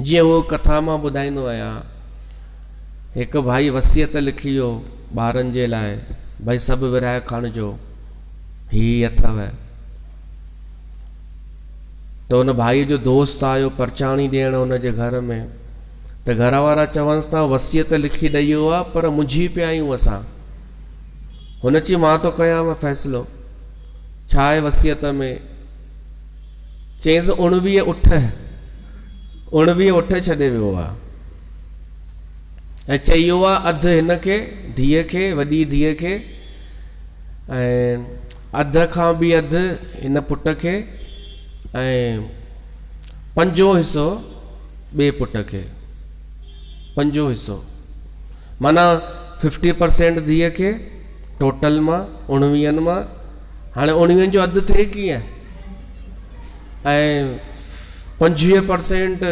जीअं उहो कथा मां ॿुधाईंदो आहियां, हिकु भाई वसियत लिखी वियो ॿारनि जे लाइ, भई सभु विराए खणिजो, ही अथव। त हुन भाई जो दोस्त आयो परचाणी ॾियण हुनजे घर में, त घर वारा चवनिसि था वसियत लिखी ॾेई वियो आहे, पर मुंझी पिया आहियूं असां। हुन चई मां तो कयांव फ़ैसिलो, छा आहे वसियत में? चईंसि 19 उठ छॾे वियो आहे ऐं चई वियो आहे अधु हिन खे, धीअ खे, वॾी धीअ खे, ऐं अधु खां बि अधु हिन पुट खे, ऐं 5 हिसो ॿिए पुट खे, 5 हिसो, माना 50% धीअ खे टोटल मां 19 मां। हाणे 19 जो अधु थिए कीअं? ऐं 25%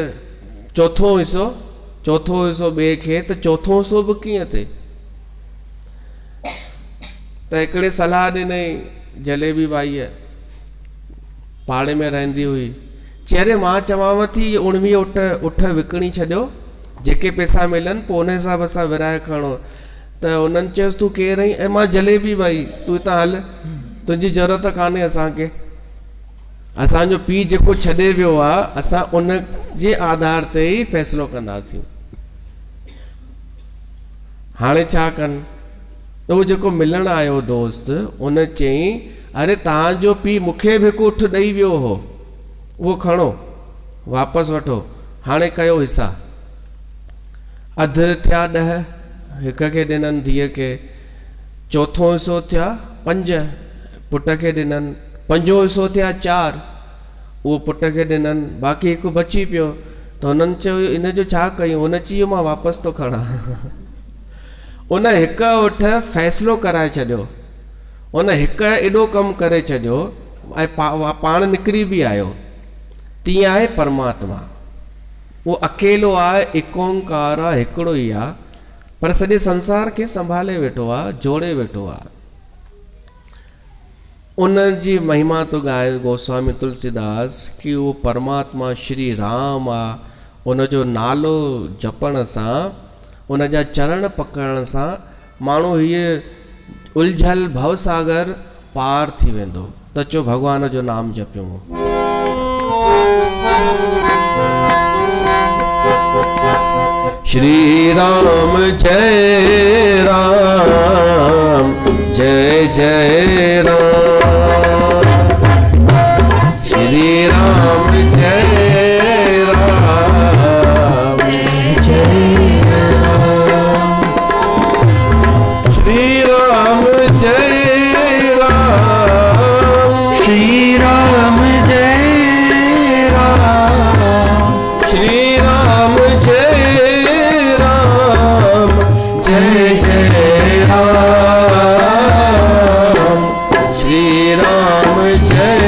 चौथो हिसो ॿिए खे, त चौथो हिसो बि कीअं थिए? त हिकिड़े सलाह ॾिनई जलेबी बाईअ, पाड़े में रहंदी हुई, चेरे मां चवांव थी 19 उठ विकिणी छॾियो, जेके पैसा मिलन पोइ उन हिसाब सां विराए खणो। त उन्हनि चयोसि तूं केरु आहीं? ऐं मां जलेबी भाई, तूं हितां हल, तुंहिंजी ज़रूरत कान्हे असांखे। असांजो पीउ जेको छॾे वियो आहे असां उन जे आधार ते ई फ़ैसिलो कंदासीं। हाणे छा कनि? त उहो जेको मिलण आयो दोस्त उन चयईं अरे तव्हांजो पीउ मूंखे बि हिकु उठ ॾेई वियो हो, उहो खणो वापसि वठो, हाणे कयो हिसा। अधु थिया 10, हिक खे ॾिननि धीअ खे, चोथों हिसो थिया 5 पुट खे ॾिननि, 5हों हिसो थिया 4 उहो पुट खे ॾिननि, बाक़ी हिकु बची पियो। त हुननि चयो इन जो छा कयूं? हुन चयो मां वापसि थो खणा। उन हिकु उठ फ़ैसिलो कराए छॾियो, उन हिकु एॾो कमु करे छॾियो ऐं पाण निकिरी बि आयो। तीअं आहे परमात्मा, उहो अकेलो आहे, एक ओंकार आहे, हिकिड़ो ई आहे, पर सॼे संसार खे संभाले वेठो आहे, जोड़े वेठो आहे। उन जी महिमा तो ॻाए गोस्वामी तुलसीदास कि उहो परमात्मा श्री राम आहे। उन जो नालो जपण सां, उन जा चरण पकड़ण सां माण्हू हीअ उलझल भवसागर पार थी वेंदो। त चो भॻवान जो नाम जपियूं। श्री राम जय राम जय जय राम, श्री राम जय राम जय राम, श्री राम जय राम, श्री राम जय राम, श्री राम जय राम जय जय राम, श्री राम जय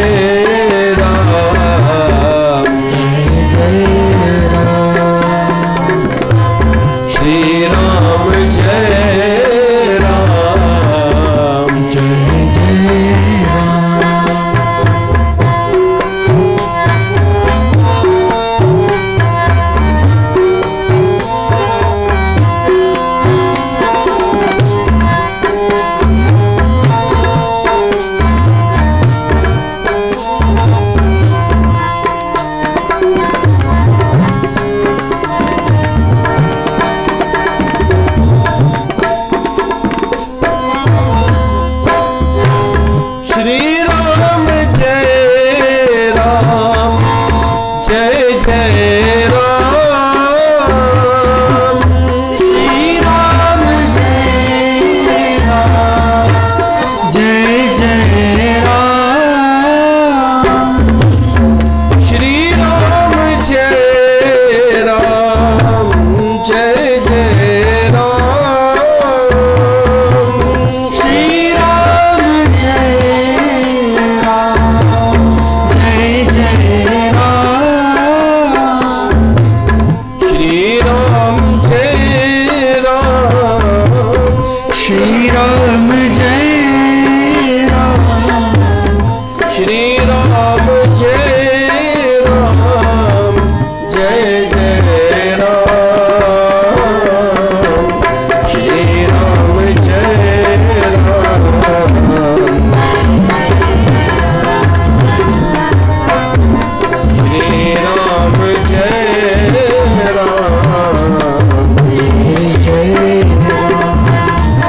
राम जय जय राम,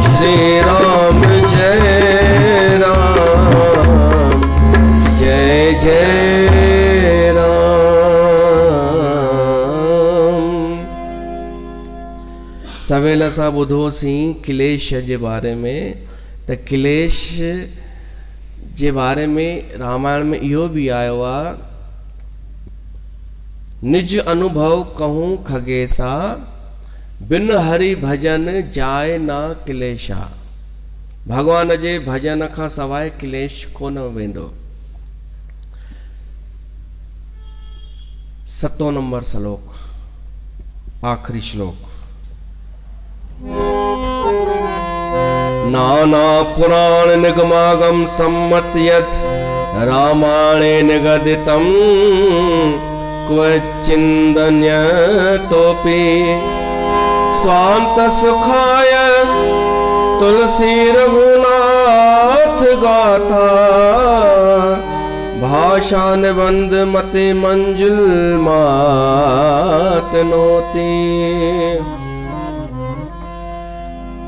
श्री राम जय राम जय जय राम। सवेल असां ॿुधोसीं क्लेश जे बारे में, त क्लेश जे बारे में रामायण में इहो भी आयो आहे, निज अनुभव कहूं खगेसा, बिन हरि भजन जाए ना क्लेशा। भगवान जे भजन खां सवाइ क्लेश कोन वेंदो। 7 नंबर श्लोक, आखिरी श्लोक। नाना पुराण निगमागम सम्मत यत् रामायणे निगदितम् क्वचिन्दन्य तोपि स्वान्त सुखाय तुलसी रघुनाथ गाथा भाषा निबंध मते मंजुल मात नोती।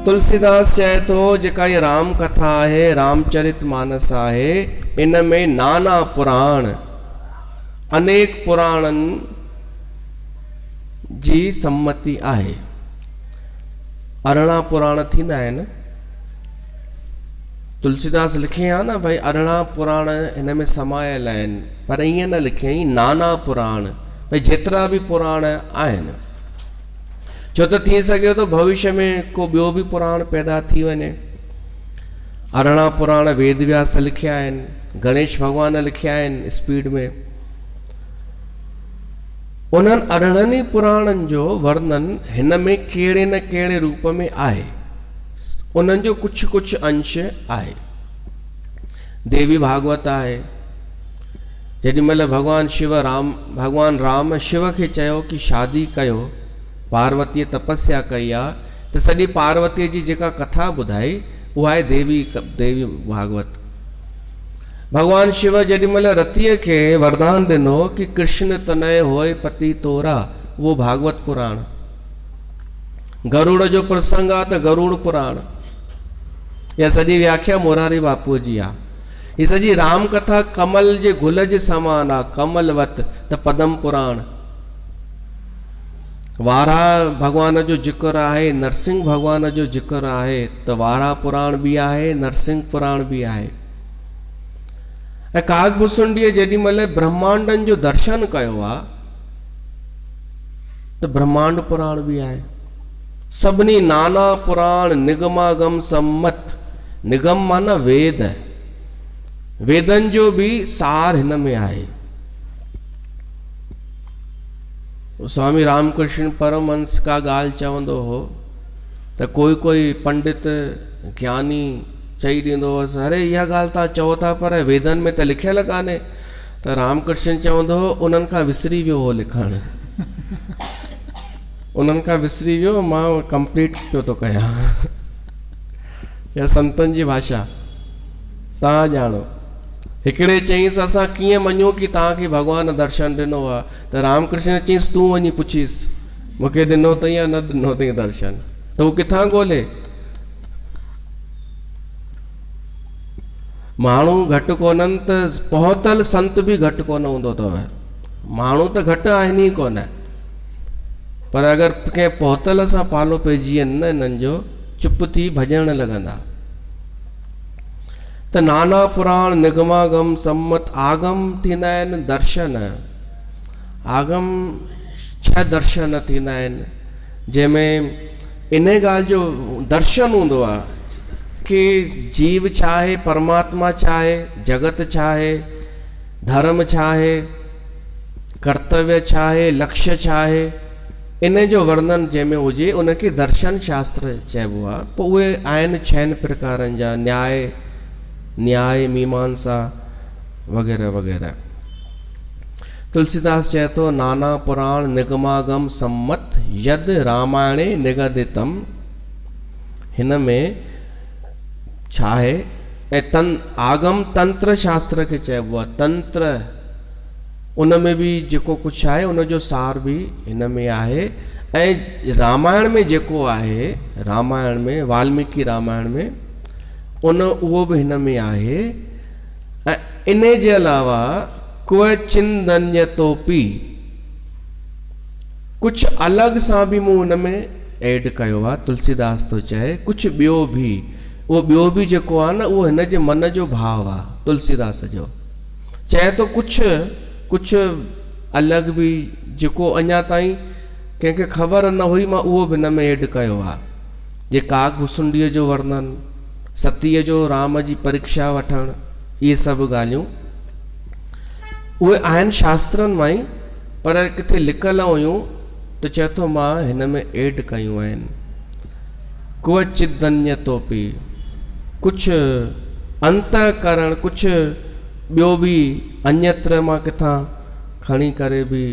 तुलसीदास चए तो जेका ये राम कथा है, रामचरित मानस है, इन में नाना पुराण, अनेक पुराणन जी सम्मति आहे। 18 पुराण थींदा आहिनि। तुलसीदास लिखे हा न भाई 18 पुराण हिन में समायल आहिनि, पर ईअं न लिखियई नाना पुराण, भाई जेतिरा भी पुराण आहिनि। छो त थी सघे तो भविष्य में को ॿियो भी पुराण पैदा थी वञे। 18 पुराण वेद व्यास लिखिया आहिनि, गणेश भगवान लिखिया आहिनि स्पीड में। उन्हनि 18 पुराणनि जो वर्णन हिन में कहिड़े न कहिड़े रूप में आहे। उन्हनि जो कुछ कुछ अंश आहे। देवी भागवत आहे। जेॾीमहिल भगवान राम शिव खे चयो कि शादी कयो, पार्वतीअ तपस्या कई आ, त सॼी पार्वतीअ जी जेका कथा ॿुधाई उहा आहे देवी भागवत। भगवान शिव जेॾीमहिल रतीअ खे वरदान ॾिनो कि कृष्ण तनय होय पति तोरा, वो भागवत पुराण। गरुड़ जो प्रसंग आ त गरुड़ पुराण। या सॼी व्याख्या मोरारी बापूअ जी आ। ही सॼी राम कथा कमल जे गुल जे समान आ, कमलवत, त पदम पुराण। वारा भगवान जो जिक्र आहे, नरसिंह भगवान जो जिक्र आहे, त वारा पुराण भी आहे, नरसिंह पुराण भी आहे। ऐं कागभुसुंडीअ जेॾीमहिल ब्रह्मांडनि जो दर्शन कयो आ, त ब्रह्मांड पुराण भी आहे। सभिनी नाना पुराण निगमागम सम्मत। निगम माना वेद, वेदन जो भी सार हिन में आहे। स्वामी रामकृष्ण परमहंस का गाल चवंदो हो त कोई पंडित ज्ञानी चई ॾींदो हुअसि, अरे इहा ॻाल्हि तव्हां चओ था पर वेदन में त लिखियल कान्हे। त रामकृष्ण चवंदो हो उन्हनि खां विसरी वियो हो लिखणु। उन्हनि खां विसरी वियो, मां कंप्लीट पियो थो कयां। या संतनि जी भाषा तव्हां ॼाणो। हिकिड़े चईंसि असां कीअं मञूं कि तव्हांखे भगवान दर्शन ॾिनो आहे, त रामकृष्ण चईंसि तूं वञी पुछीसि मूंखे ॾिनो अथई या न ॾिनो अथई दर्शन, त हू किथां ॻोल्हे। माण्हू घटि कोन्हनि त पहुतल संत भी घटि कोन हूंदो अथव। माण्हू त घटि आहिनि ई कोन, पर अगरि कंहिं पहुतल सां पालो पइजी वञे न इन्हनि जो, चुप थी भॼण लॻंदा। त नाना पुराण निगमागम सम्मत। आगम थींदा आहिनि दर्शन। आगम 6 दर्शन थींदा आहिनि, जंहिंमें इन ॻाल्हि जो दर्शन हूंदो आहे कि जीव छा आहे, परमात्मा छा आहे, जगत छा आहे, धर्म छा आहे, कर्तव्य छा आहे, लक्ष्य छा आहे। इन जो वर्णन जंहिंमें हुजे उनखे दर्शन शास्त्र चइबो आहे। पोइ उहे आहिनि 6 प्रकारनि जा, न्याय मीमांसा वग़ैरह वग़ैरह। तुलसीदास चए तो नाना पुराण निगमागम सम्मत यद रामायणे निगदितम। हिन में छा है, आगम तंत्र शास्त्र के चइबो आहे। तंत्र उन में भी जेको कुछ आहे उन जो सार भी हिन में आहे। ऐं रामायण में जेको आहे, रामायण में वाल्मीकि रामायण में उहो भी हिन में आहे। ऐं इन जे अलावा क्वचिन्दन्यतोपि कुछ अलग सां भी मूं हुन में ऐड कयो आहे। तुलसीदास तो चए कुछ ॿियो भी, उहो ॿियो भी जेको आहे न उहो हिन जे मन जो भाव आहे तुलसीदास जो। चए तो कुछ अलग भी जेको अञा ताईं कंहिंखे ख़बर न हुई, मां उहो भी हिन में ऐड कयो आहे। जे कागभुसुंडीअ जो वर्णन, सतीअ जो राम जी परीक्षा वठण, ये सब ॻाल्हियूं उहे आहिनि शास्त्रनि मां ई, पर किथे लिकल हुयूं त चए थो मां हिन में ऐड कयूं आहिनि। क्वचिदन्यतोपि कुछ अंतःकरण, कुछ ॿियो भी अन्यत्र मां किथां खणी करे भी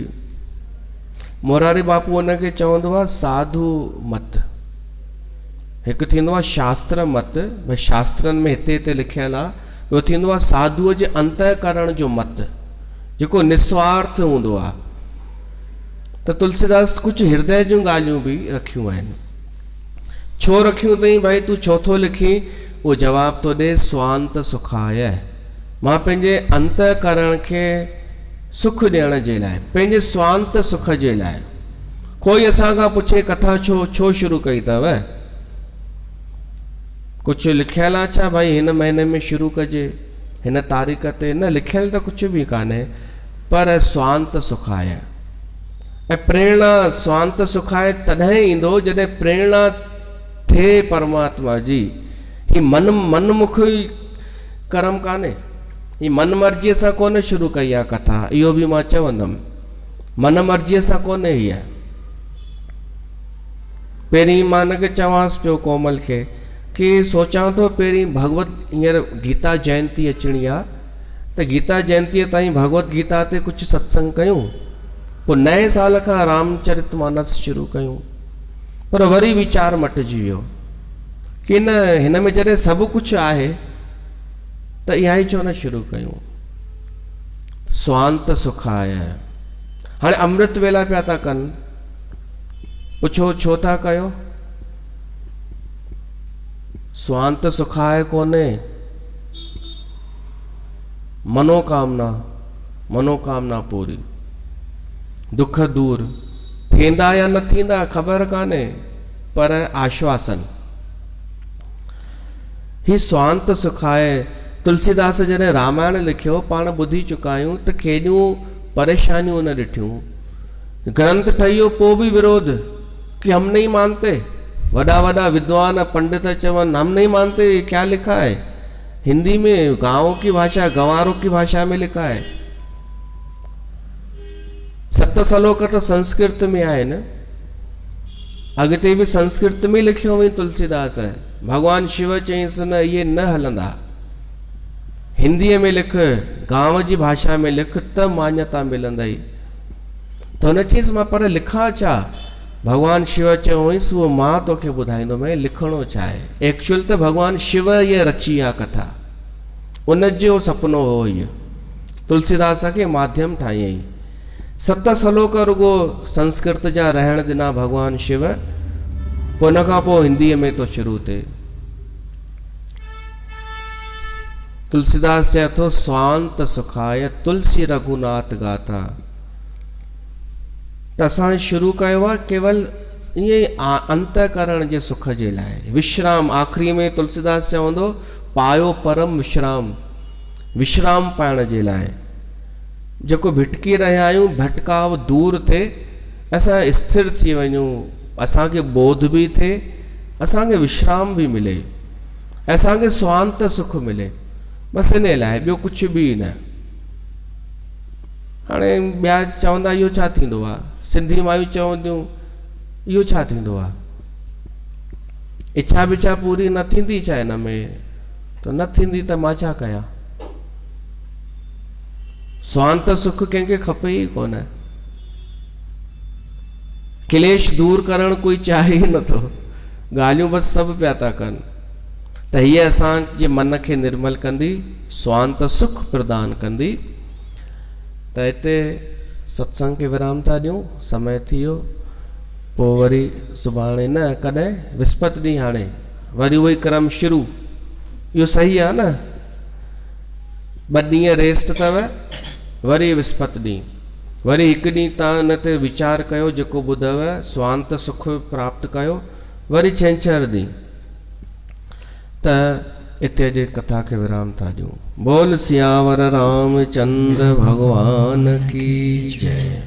मोरारी बापू उनखे चवंदो आहे साधु मत। हिकु थींदो आहे शास्त्र मत, भई शास्त्रनि में हिते हिते लिखियलु आहे। ॿियो थींदो आहे साधुअ जे अंतःकरण जो मत, जेको निस्वार्थ हूंदो आहे। त तुलसीदास कुझु हृदय जूं ॻाल्हियूं बि रखियूं आहिनि। छो रखियूं अथई? भाई तूं छो थो लिखी? उहो जवाब थो ॾे स्वांत सुखाय। मां पंहिंजे अंतःकरण खे सुख ॾियण जे लाइ, पंहिंजे स्वांत सुख जे लाइ। कोई असां खां पुछे कथा छो शुरू कई अथव? कुझु लिखियलु आहे छा भाई हिन महीने में शुरू कजे, हिन तारीख़ ते? न, लिखियलु त कुझु बि कान्हे, पर स्वांत सुखाय। ऐं प्रेरणा स्वांत सुखाय तॾहिं ईंदो जॾहिं प्रेरणा थिए परमात्मा जी। ही मनमुख कर्म कान्हे, ही मन मर्ज़ीअ सां कोन शुरू कई आहे कथा। इहो बि मां चवंदुमि, मन मर्ज़ीअ सां कोन्हे हीअ। पहिरीं मां हिनखे चवांसि पियो कोमल खे कि सोचां थो पहिरीं भगवत, हींअर गीता जयंती अचणी आहे, त गीता जयंतीअ ताईं भगवत गीता ते कुझु सत्संग कयूं, पोइ नए साल खां रामचरितमानस शुरू कयूं। पर वरी वीचार मटिजी वियो कि न, हिन में जॾहिं सभु कुझु आहे त इहा ई छो न शुरू कयूं। स्वांत सुखाय। हाणे अमृत वेला पिया था कनि, पुछो छो था कयो? स्वांत सुखाय कोन्हे, मनोकामना पूरी, दुख दूर थींदा या न थींदा ख़बर कान्हे, पर आश्वासन। ही स्वांत सुखाय। तुलसीदास जॾहिं रामायण लिखियो, पाण ॿुधी चुका आहियूं त केॾियूं परेशानियूं न ॾिठियूं। ग्रंथ ठहियो पोइ बि विरोध कि हम नहीं मानते। वॾा वॾा विद्वान पंडित चवनि हम नहीं मानते, क्या लिखा है? हिंदी में गांवों की भाषा, गंवारों की भाषा में लिखा है। 7 श्लोक तो संस्कृत में आहिनि, अॻिते बि संस्कृत में लिखियो हुई तुलसीदास। भगवान शिव चईंसि न, इहे न हलंदा, हिंदीअ में लिख, गांव जी भाषा में लिख, त मान्यता मिलंदई। त हुन चईंसि मां पर लिखां छा? भगवान शिव चयो हुईसि, उहो मां तोखे ॿुधाईंदोमांइ लिखणो छा आहे। एक्चुअल त भगवान शिव इहा रची आहे कथा, उन जो सपनो हो इहो। तुलसीदास खे माध्यम ठाहियईं। 7 श्लोक रुगो संस्कृत जा रहण ॾिना भगवान शिव, पोइ हुन खां पोइ हिंदीअ में तो शुरू थिए। तुलसीदास चए थो स्वांत सुखाय तुलसी रघुनाथ गाथा। त असां शुरू कयो आहे केवल ईअं अंतःकरण जे सुख जे लाइ। विश्राम, आख़िरी में तुलसीदास चवंदो पायो परम विश्राम, विश्राम पाइण जे लाइ। जेको भिटकी रहिया आहियूं, भटकाव दूर थिए, असां स्थिर थी वञूं, असांखे बोध बि थिए, असांखे विश्राम बि मिले, असांखे स्वांत सुख मिले, बसि इन लाइ, ॿियो कुझु बि न। हाणे ॿिया चवंदा इहो छा थींदो आहे? सिंधी मायूं चवंदियूं इहो छा थींदो आहे? इच्छा विच्छा पूरी न थींदी छा हिन में? त न थींदी त मां छा कयां? स्वांत सुख कंहिंखे खपे ई कोन। क्लेश दूर करण कोई चाहे ई नथो, ॻाल्हियूं बसि सभु पिया था कनि। त हीअ असांजे मन खे निर्मल कंदी, स्वांत सुख प्रदान कंदी। त हिते सत्संग खे विराम था ॾियूं, समय थी वियो। पोइ वरी सुभाणे न, कॾहिं विस्पति ॾींहुं हाणे वरी उहो ई क्रम शुरू। इहो सही आहे न? 2 ॾींहं रेस्ट अथव, वरी विस्पति ॾींहुं, वरी हिकु ॾींहुं तव्हां हुन ते वीचार कयो, जेको ॿुधव स्वांत सुख प्राप्त कयो, वरी छंछरु ॾींहुं। त इते जे कथा के विराम था ॾियूं। बोल सियावर रामचंद्र भगवान की जय।